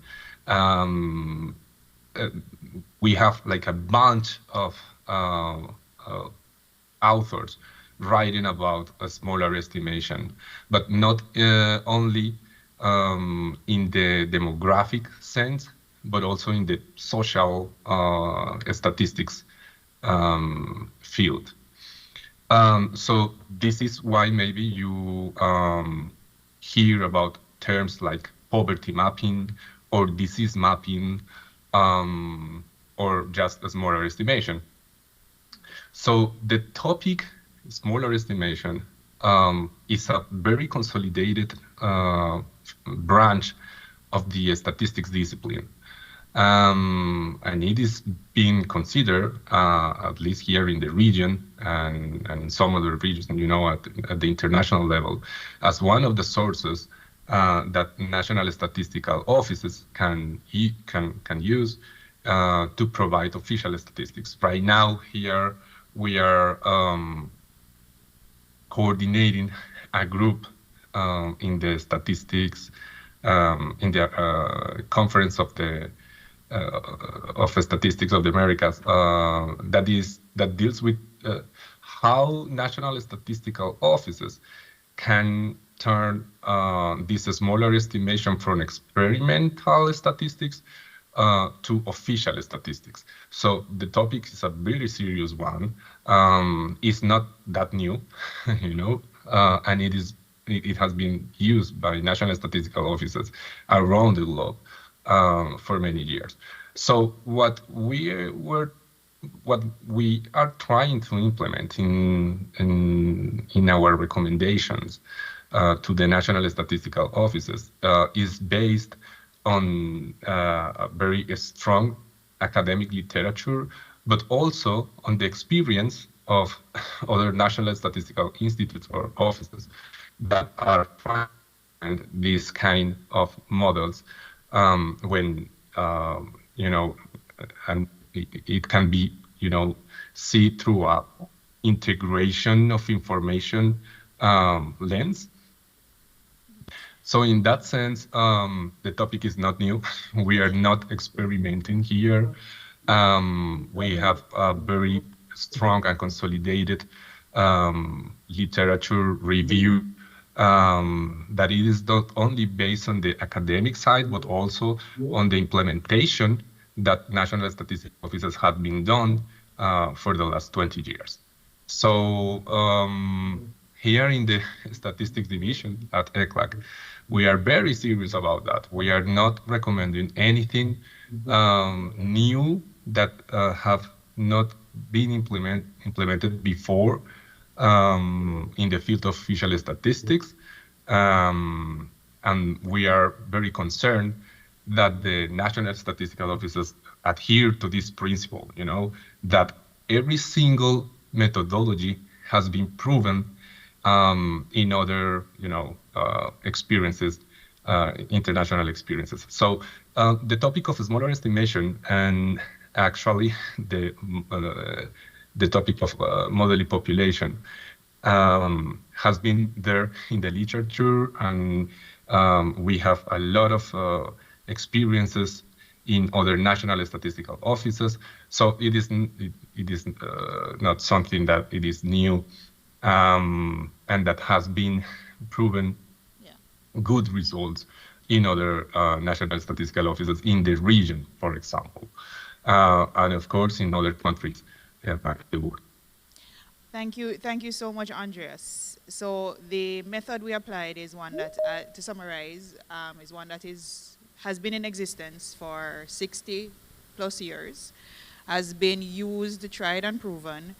we have like a bunch of authors writing about a smaller estimation, but not only in the demographic sense, but also in the social statistics field. So this is why maybe you hear about terms like poverty mapping or disease mapping, or just a smaller estimation. So the topic, smaller estimation, is a very consolidated branch of the statistics discipline. And it is being considered, at least here in the region and in some other regions, at the international level, as one of the sources that national statistical offices can use to provide official statistics. Right now, here we are coordinating a group in the statistics, in the conference of statistics of the Americas, that deals with how national statistical offices can turn this smaller estimation from experimental statistics to official statistics. So the topic is a very serious one. It's not that new, and it has been used by national statistical offices around the globe for many years. So what we are trying to implement in our recommendations to the national statistical offices is based on a very strong academic literature, but also on the experience of other national statistical institutes or offices that are trying these kind of models when you know, and it can be, you know, see through a integration of information lens. So in that sense, the topic is not new. We are not experimenting here. We have a very strong and consolidated literature review that it is not only based on the academic side, but also on the implementation that national statistics offices have been done for the last 20 years. So here in the statistics division at ECLAC, we are very serious about that. We are not recommending anything new that have not been implemented before in the field of official statistics. And we are very concerned that the national statistical offices adhere to this principle, you know, that every single methodology has been proven in other, you know, experiences, international experiences. So the topic of smaller estimation and actually the topic of modeling population has been there in the literature, and we have a lot of experiences in other national statistical offices. So it is not something that it is new, and that has been proven good results in other national statistical offices in the region, for example, and of course in other countries. Thank you so much, Andreas. So the method we applied is one that, to summarize, is one that has been in existence for 60 plus years, has been used, tried and proven,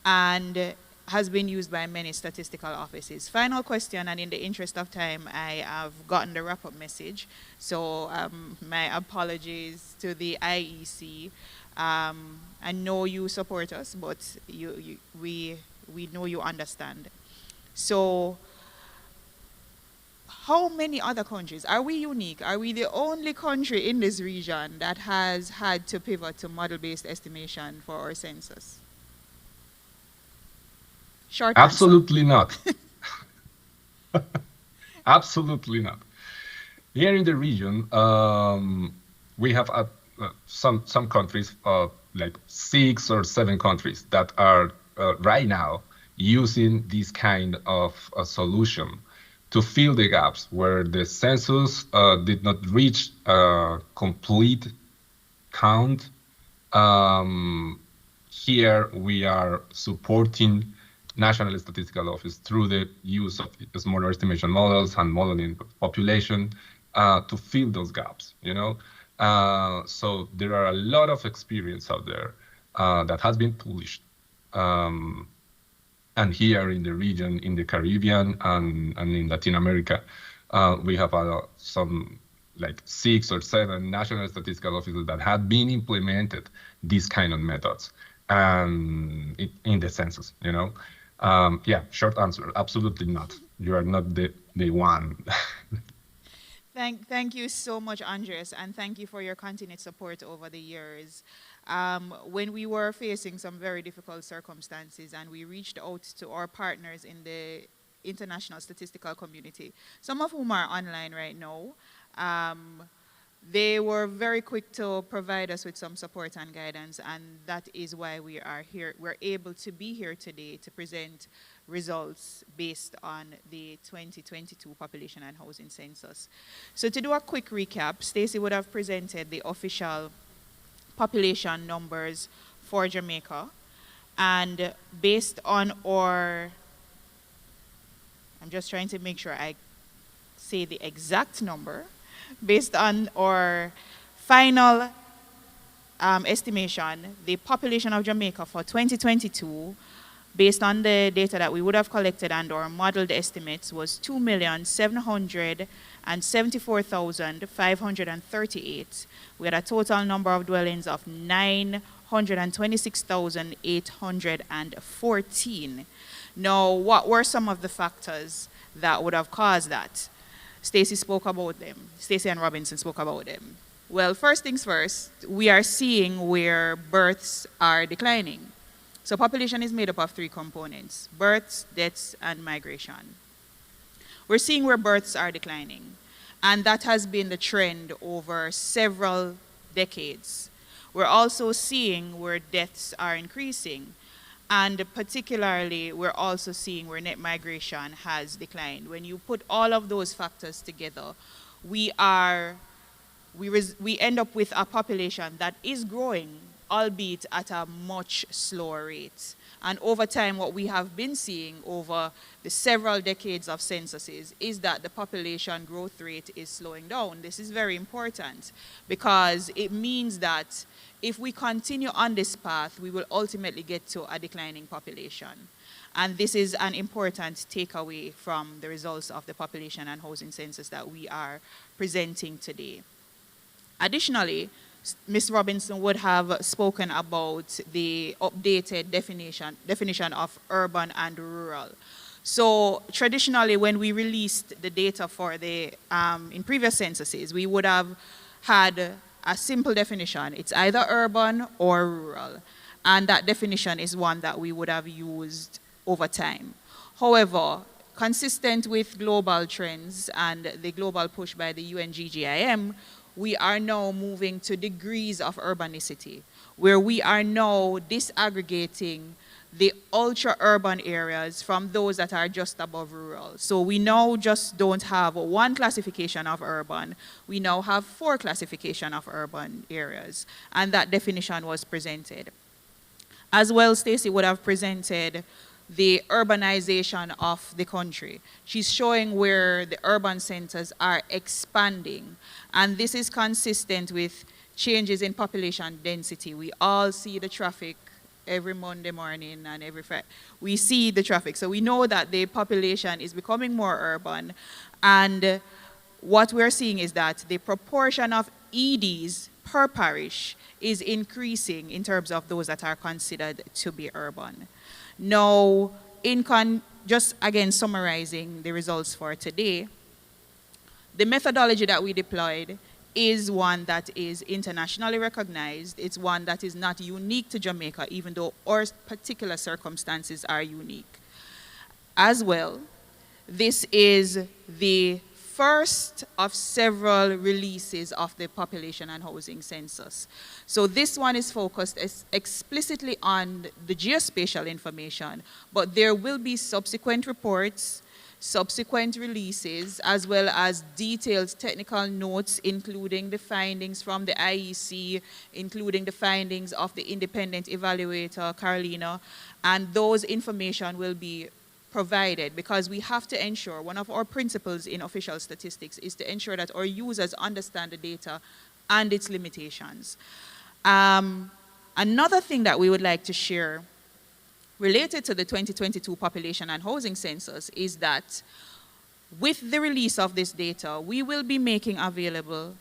and has been used by many statistical offices. Final question, and in the interest of time, I have gotten the wrap-up message. So my apologies to the IEC. I know you support us, but we know you understand. So how many other countries? Are we unique? Are we the only country in this region that has had to pivot to model-based estimation for our census? Short Absolutely not. Absolutely not. Here in the region, we have some countries, like 6 or 7 countries that are right now using this kind of a solution to fill the gaps where the census did not reach a complete count. Here we are supporting National Statistical Office through the use of smaller estimation models and modeling population to fill those gaps, you know. So there are a lot of experience out there that has been published. And here in the region, in the Caribbean and in Latin America, we have some like 6 or 7 national statistical offices that have been implemented these kind of methods in the census, you know. Yeah, short answer, absolutely not. You are not the one. Thank you so much, Andres, and thank you for your continued support over the years. When we were facing some very difficult circumstances and we reached out to our partners in the international statistical community, some of whom are online right now, they were very quick to provide us with some support and guidance, and that is why we are here. We're able to be here today to present results based on the 2022 population and housing census. So to do a quick recap, Stacey would have presented the official population numbers for Jamaica, and based on our, I'm just trying to make sure I say the exact number, based on our final estimation, the population of Jamaica for 2022, based on the data that we would have collected and our modeled estimates, was 2,774,538. We had a total number of dwellings of 926,814. Now, what were some of the factors that would have caused that? Stacy spoke about them. Stacy and Robinson spoke about them. Well, first things first, we are seeing where births are declining. So population is made up of three components: births, deaths, and migration. We're seeing where births are declining, and that has been the trend over several decades. We're also seeing where deaths are increasing, and particularly we're also seeing where net migration has declined. When you put all of those factors together, we end up with a population that is growing, albeit at a much slower rate. And over time, what we have been seeing over the several decades of censuses is that the population growth rate is slowing down. This is very important because it means that if we continue on this path, we will ultimately get to a declining population. And this is an important takeaway from the results of the population and housing census that we are presenting today. Additionally, Ms. Robinson would have spoken about the updated definition of urban and rural. So traditionally, when we released the data for the in previous censuses, we would have had a simple definition. It's either urban or rural, and that definition is one that we would have used over time. However, consistent with global trends and the global push by the UNGGIM, we are now moving to degrees of urbanicity, where we are now disaggregating the ultra-urban areas from those that are just above rural. So we now just don't have one classification of urban, we now have 4 classifications of urban areas, and that definition was presented. As well, Stacy would have presented the urbanization of the country. She's showing where the urban centers are expanding, and this is consistent with changes in population density. We all see the traffic every Monday morning and every Friday. We see the traffic, so we know that the population is becoming more urban, and what we're seeing is that the proportion of EDs per parish is increasing in terms of those that are considered to be urban. Now, just again summarizing the results for today, the methodology that we deployed is one that is internationally recognized. It's one that is not unique to Jamaica, even though our particular circumstances are unique. As well, this is the first of several releases of the population and housing census. So this one is focused explicitly on the geospatial information, but there will be subsequent reports, subsequent releases, as well as detailed technical notes, including the findings from the IEC, including the findings of the independent evaluator, Carolina, and those information will be provided because we have to ensure, one of our principles in official statistics is to ensure that our users understand the data and its limitations. Another thing that we would like to share related to the 2022 population and housing census is that with the release of this data, we will be making available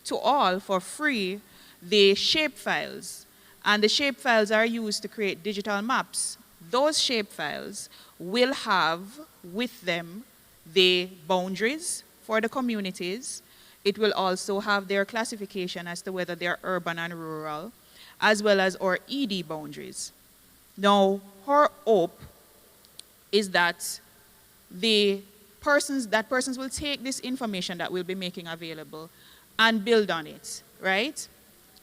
to all for free the shapefiles. And the shapefiles are used to create digital maps. Those shapefiles will have with them the boundaries for the communities. It will also have their classification as to whether they're urban and rural, as well as our ED boundaries. Now, our hope is that persons will take this information that we'll be making available and build on it, right?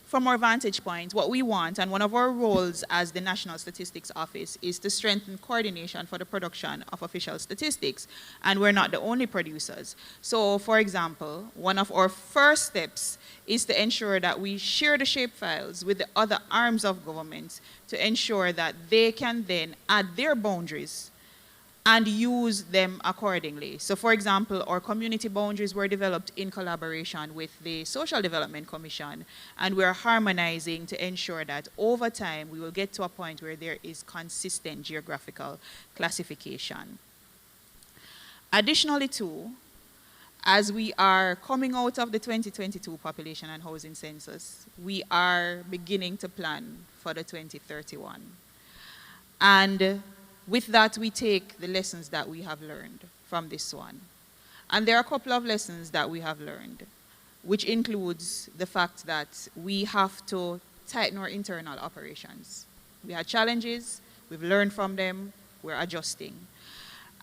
From our vantage point, what we want, and one of our roles as the National Statistics Office, is to strengthen coordination for the production of official statistics, and we're not the only producers. So, for example, one of our first steps is to ensure that we share the shapefiles with the other arms of government to ensure that they can then add their boundaries and use them accordingly. So for example, our community boundaries were developed in collaboration with the Social Development Commission, and we're harmonizing to ensure that over time we will get to a point where there is consistent geographical classification. Additionally too, as we are coming out of the 2022 population and housing census, we are beginning to plan for the 2031. And with that, we take the lessons that we have learned from this one. And there are a couple of lessons that we have learned, which includes the fact that we have to tighten our internal operations. We had challenges, we've learned from them, we're adjusting.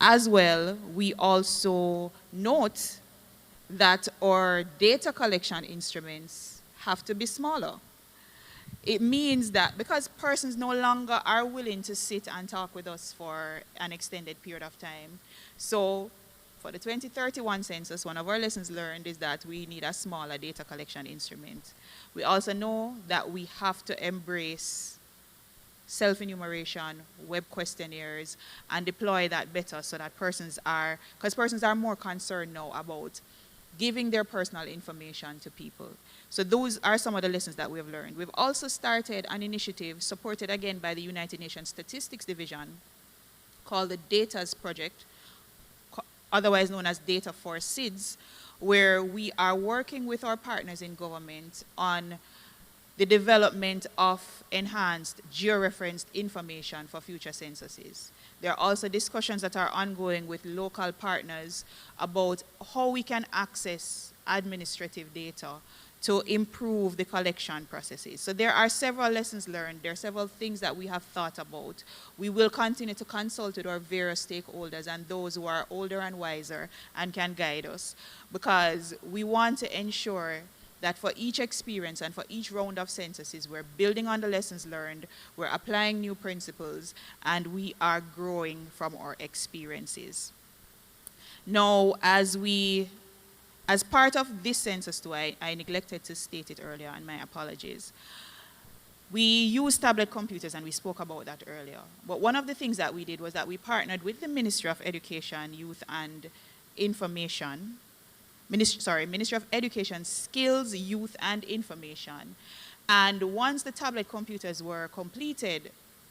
As well, we also note that our data collection instruments have to be smaller. It means that because persons no longer are willing to sit and talk with us for an extended period of time, so for the 2031 census, one of our lessons learned is that we need a smaller data collection instrument. We also know that we have to embrace self-enumeration, web questionnaires, and deploy that better so that persons are more concerned now about giving their personal information to people. So those are some of the lessons that we have learned. We've also started an initiative supported again by the United Nations Statistics Division called the DATAS Project, otherwise known as Data for SIDS, where we are working with our partners in government on the development of enhanced georeferenced information for future censuses. There are also discussions that are ongoing with local partners about how we can access administrative data to improve the collection processes. So there are several lessons learned. There are several things that we have thought about. We will continue to consult with our various stakeholders and those who are older and wiser and can guide us, because we want to ensure that for each experience and for each round of censuses, we're building on the lessons learned, we're applying new principles, and we are growing from our experiences. Now, as part of this census too, I neglected to state it earlier, and my apologies. We use tablet computers, and we spoke about that earlier. But one of the things that we did was that we partnered with the Ministry of Education, Youth and Information, Ministry of Education, Skills, Youth and Information. And once the tablet computers were completed,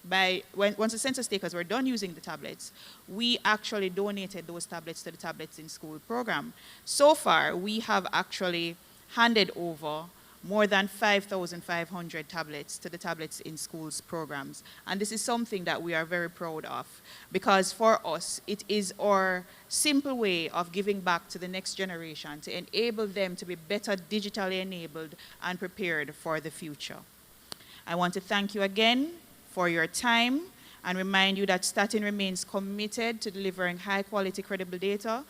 once the census takers were done using the tablets, we actually donated those tablets to the Tablets in School program. So far, we have actually handed over more than 5,500 tablets to the Tablets in Schools programs. And this is something that we are very proud of, because for us, it is our simple way of giving back to the next generation to enable them to be better digitally enabled and prepared for the future. I want to thank you again for your time and remind you that STATIN remains committed to delivering high quality, credible data,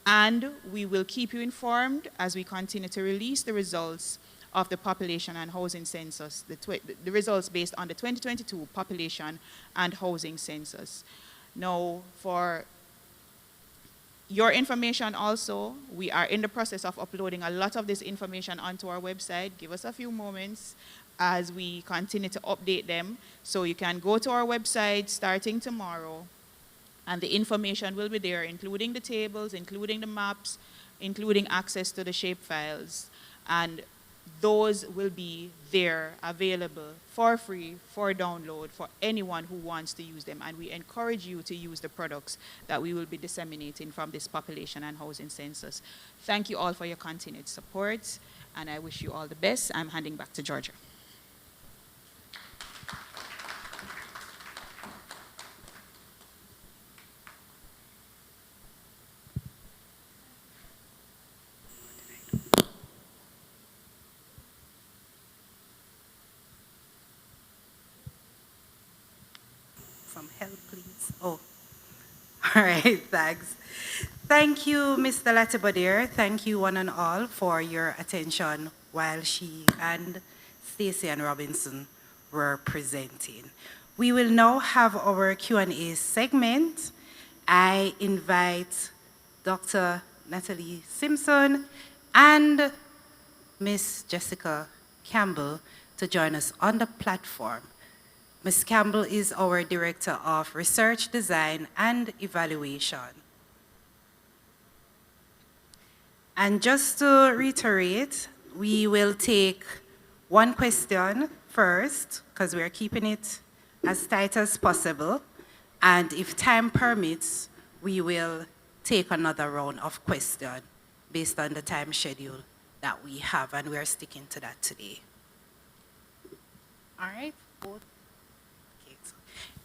and we will keep you informed as we continue to release the results of the population and housing census, the results based on the 2022 population and housing census. Now, for your information also, we are in the process of uploading a lot of this information onto our website. Give us a few moments as we continue to update them. So you can go to our website starting tomorrow, and the information will be there, including the tables, including the maps, including access to the shapefiles. And those will be there available for free, for download, for anyone who wants to use them. And we encourage you to use the products that we will be disseminating from this population and housing census. Thank you all for your continued support, and I wish you all the best. I'm handing back to Georgia. Some help, please. Oh, all right, thanks. Thank you, Mr. Latibodier. Thank you, one and all, for your attention while she and Stacy and Robinson were presenting. We will now have our Q&A segment. I invite Dr. Natalie Simpson and Ms. Jessica Campbell to join us on the platform. Ms. Campbell is our Director of Research, Design, and Evaluation. And just to reiterate, we will take one question first, because we're keeping it as tight as possible. And if time permits, we will take another round of questions based on the time schedule that we have, and we're sticking to that today. All right, both.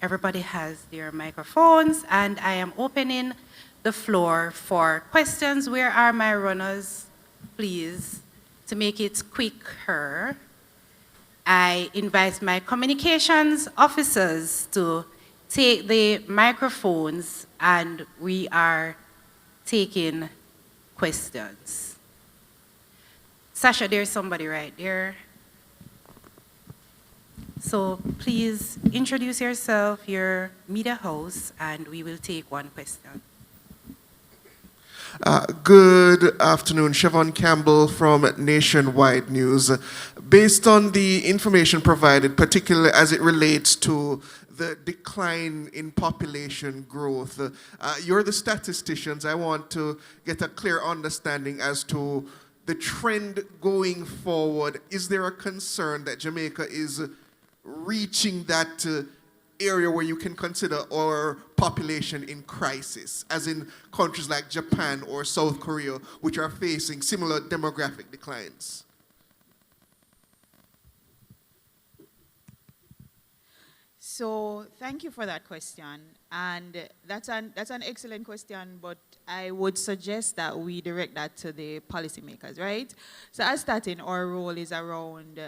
Everybody has their microphones, and I am opening the floor for questions. Where are my runners, please, to make it quicker? I invite my communications officers to take the microphones, and we are taking questions. Sasha, there's somebody right there. So please introduce yourself, your media host, and we will take one question. Good afternoon, Siobhan Campbell from Nationwide News. Based on the information provided, particularly as it relates to the decline in population growth, you're the statisticians. I want to get a clear understanding as to the trend going forward. Is there a concern that Jamaica is reaching that area where you can consider our population in crisis, as in countries like Japan or South Korea, which are facing similar demographic declines? So thank you for that question. And that's an excellent question, but I would suggest that we direct that to the policymakers, right? So as STATIN, our role is around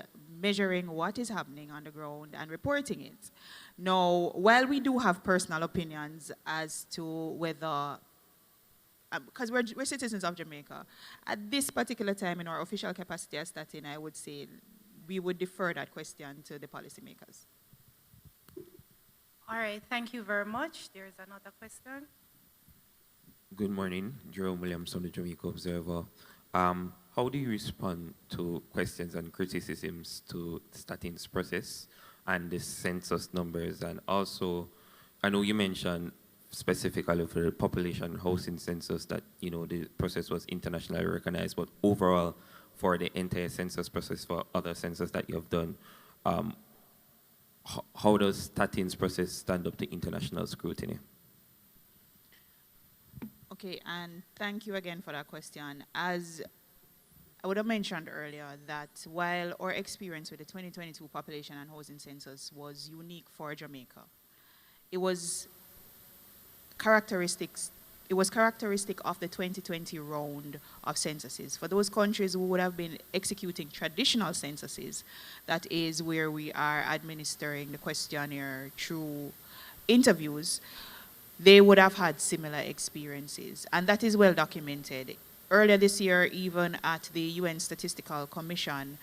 measuring what is happening on the ground and reporting it. Now, while we do have personal opinions as to whether, because we're citizens of Jamaica, at this particular time in our official capacity as STATIN, I would say we would defer that question to the policymakers. All right, thank you very much. There's another question. Good morning, Jerome Williams from the Jamaica Observer. How do you respond to questions and criticisms to STATIN's process and the census numbers? And also, I know you mentioned specifically for the population housing census that, you know, the process was internationally recognized, but overall for the entire census process for other census that you have done, how does STATIN's process stand up to international scrutiny? Okay, and thank you again for that question. As I would have mentioned earlier, that while our experience with the 2022 population and housing census was unique for Jamaica, it was characteristic of the 2020 round of censuses. For those countries who would have been executing traditional censuses, that is where we are administering the questionnaire through interviews, they would have had similar experiences, and that is well documented. Earlier this year, even at the UN Statistical Commission,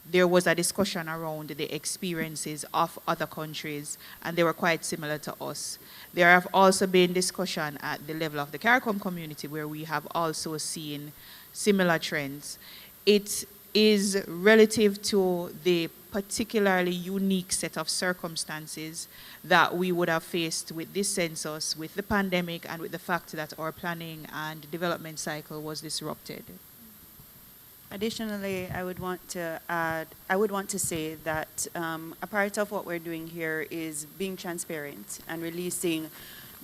there was a discussion around the experiences of other countries, and they were quite similar to us. There have also been discussion at the level of the CARICOM community, where we have also seen similar trends. It is relative to the particularly unique set of circumstances that we would have faced with this census, with the pandemic, and with the fact that our planning and development cycle was disrupted. Additionally, I would want to say that a part of what we're doing here is being transparent and releasing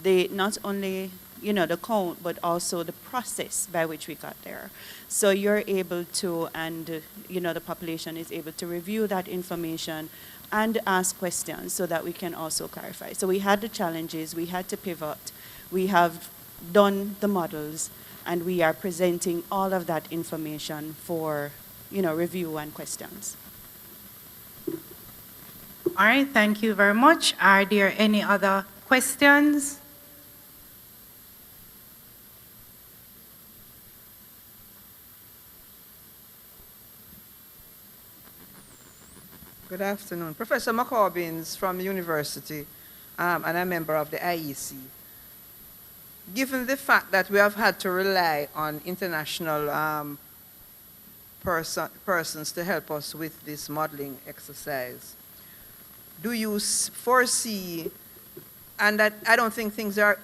not only the count, but also the process by which we got there. So you're able to, and the population is able to review that information and ask questions so that we can also clarify. So we had the challenges, we had to pivot, we have done the models, and we are presenting all of that information for review and questions. All right, thank you very much. Are there any other questions? Good afternoon. Professor McCobbins from the university, and I'm a member of the IEC. Given the fact that we have had to rely on international persons to help us with this modeling exercise, do you foresee, and that I don't think things are,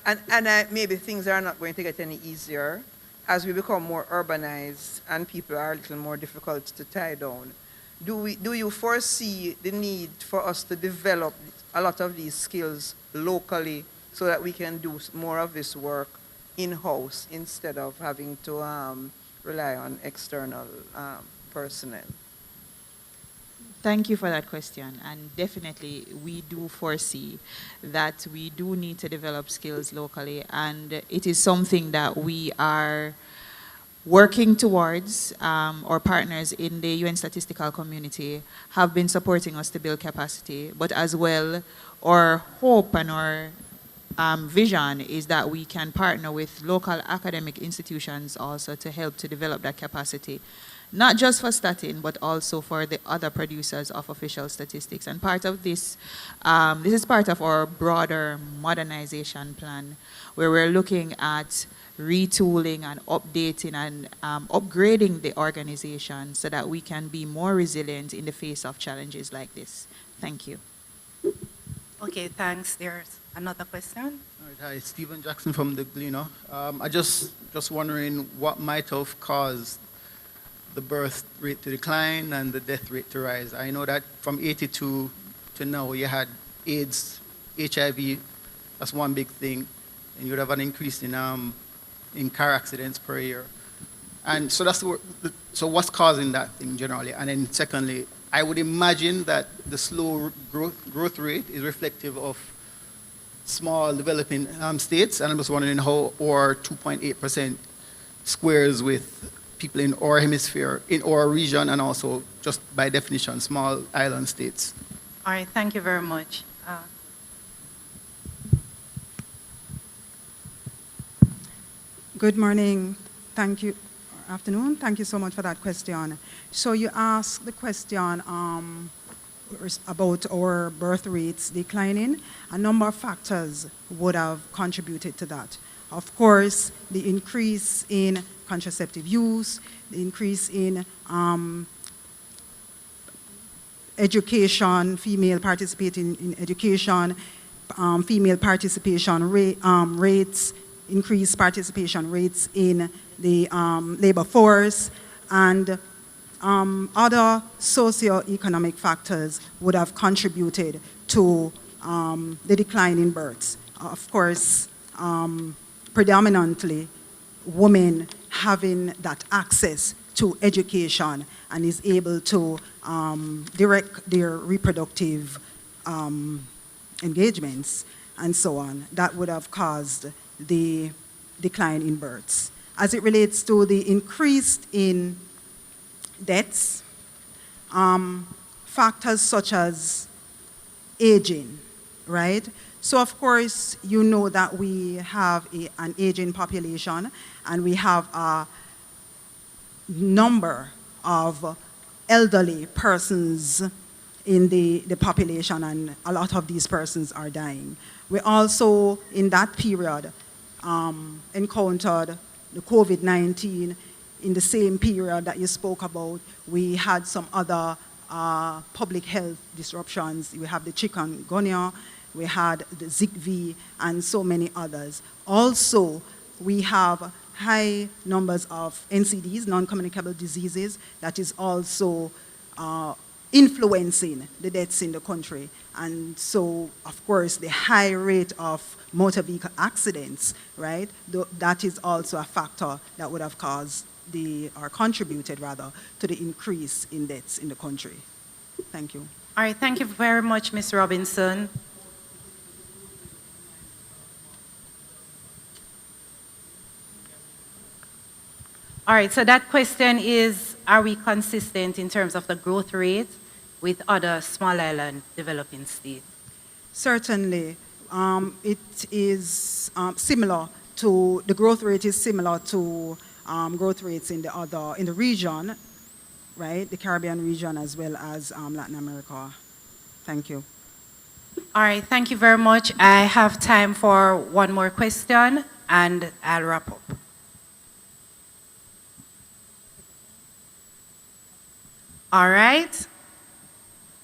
maybe things are not going to get any easier as we become more urbanized and people are a little more difficult to tie down. Do you foresee the need for us to develop a lot of these skills locally so that we can do more of this work in-house instead of having to rely on external personnel? Thank you for that question. And definitely, we do foresee that we do need to develop skills locally. And it is something that we are working towards. Our partners in the UN statistical community have been supporting us to build capacity. But as well, our hope and our vision is that we can partner with local academic institutions also to help to develop that capacity, not just for STATIN, but also for the other producers of official statistics. And part of this, this is part of our broader modernization plan, where we're looking at retooling and updating and upgrading the organization so that we can be more resilient in the face of challenges like this. Thank you. Okay, thanks. There's another question. All right, hi, Stephen Jackson from the Gleaner. I just wondering what might have caused the birth rate to decline and the death rate to rise. I know that from 82 to now, you had AIDS, HIV, that's one big thing, and you would have an increase in car accidents per year. And so so what's causing that thing generally? And then secondly, I would imagine that the slow growth rate is reflective of small developing states, and I'm just wondering how our 2.8% squares with people in our hemisphere, in our region, and also just by definition, small island states. All right, thank you very much. Good morning. Thank you. Afternoon. Thank you so much for that question. So you asked the question about our birth rates declining. A number of factors would have contributed to that. Of course, the increase in contraceptive use, the increase in education, female participating in education, female participation rates, increased participation rates in the labor force, and other socio-economic factors would have contributed to the decline in births. Of course, predominantly women having that access to education and is able to direct their reproductive engagements and so on, that would have caused the decline in births. As it relates to the increase in deaths, factors such as aging, right? So of course, you know that we have an aging population, and we have a number of elderly persons in the population, and a lot of these persons are dying. We also, in that period, encountered the COVID-19. In the same period that you spoke about, we had some other public health disruptions. We have the chikungunya, we had the Zika, and so many others. Also, we have high numbers of NCDs, non-communicable diseases, that is also influencing the deaths in the country. And so, of course, the high rate of motor vehicle accidents, right, that is also a factor that would have caused or contributed rather, to the increase in deaths in the country. Thank you. All right, thank you very much, Ms. Robinson. All right, so that question is, are we consistent in terms of the growth rate with other small island developing states? Certainly. It is similar to, the growth rate is similar to growth rates in the region, right? The Caribbean region as well as Latin America. Thank you. All right, thank you very much. I have time for one more question, and I'll wrap up. All right.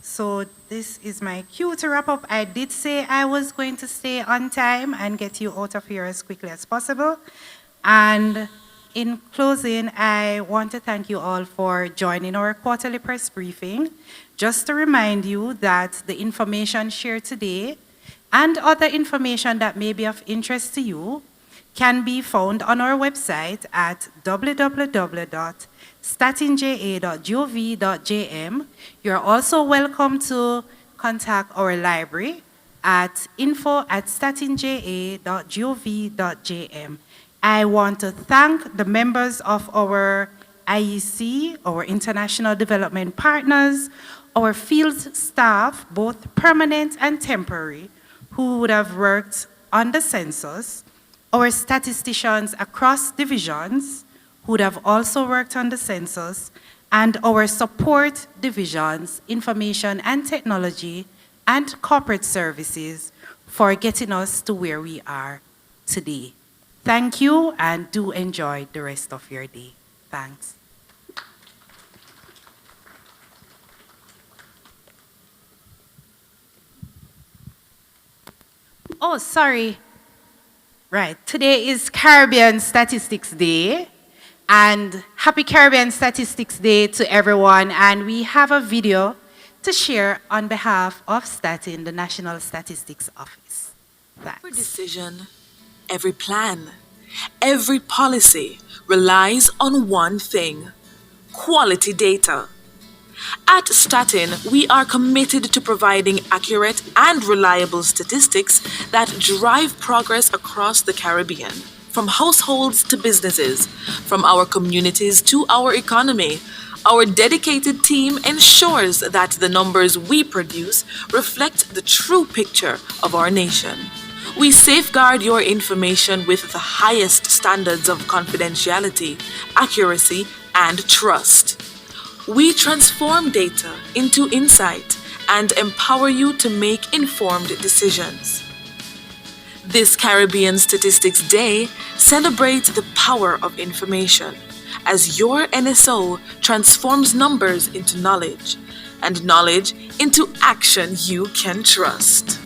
So this is my cue to wrap up. I did say I was going to stay on time and get you out of here as quickly as possible. And in closing, I want to thank you all for joining our quarterly press briefing. Just to remind you that the information shared today and other information that may be of interest to you can be found on our website at www.census.gov. statinja.gov.jm. You're also welcome to contact our library at info@statinja.gov.jm. I want to thank the members of our IEC, our international development partners, our field staff, both permanent and temporary, who would have worked on the census, our statisticians across divisions, who would have also worked on the census, and our support divisions, information and technology, and corporate services for getting us to where we are today. Thank you, and do enjoy the rest of your day. Thanks. Oh, sorry. Right, today is Caribbean Statistics Day, and happy Caribbean Statistics Day to everyone, and we have a video to share on behalf of STATIN, the National Statistics Office. Thanks. Every decision, every plan, every policy relies on one thing: quality data. At STATIN, we are committed to providing accurate and reliable statistics that drive progress across the Caribbean. From households to businesses, from our communities to our economy, our dedicated team ensures that the numbers we produce reflect the true picture of our nation. We safeguard your information with the highest standards of confidentiality, accuracy, and trust. We transform data into insight and empower you to make informed decisions. This Caribbean Statistics Day celebrates the power of information as your NSO transforms numbers into knowledge and knowledge into action you can trust.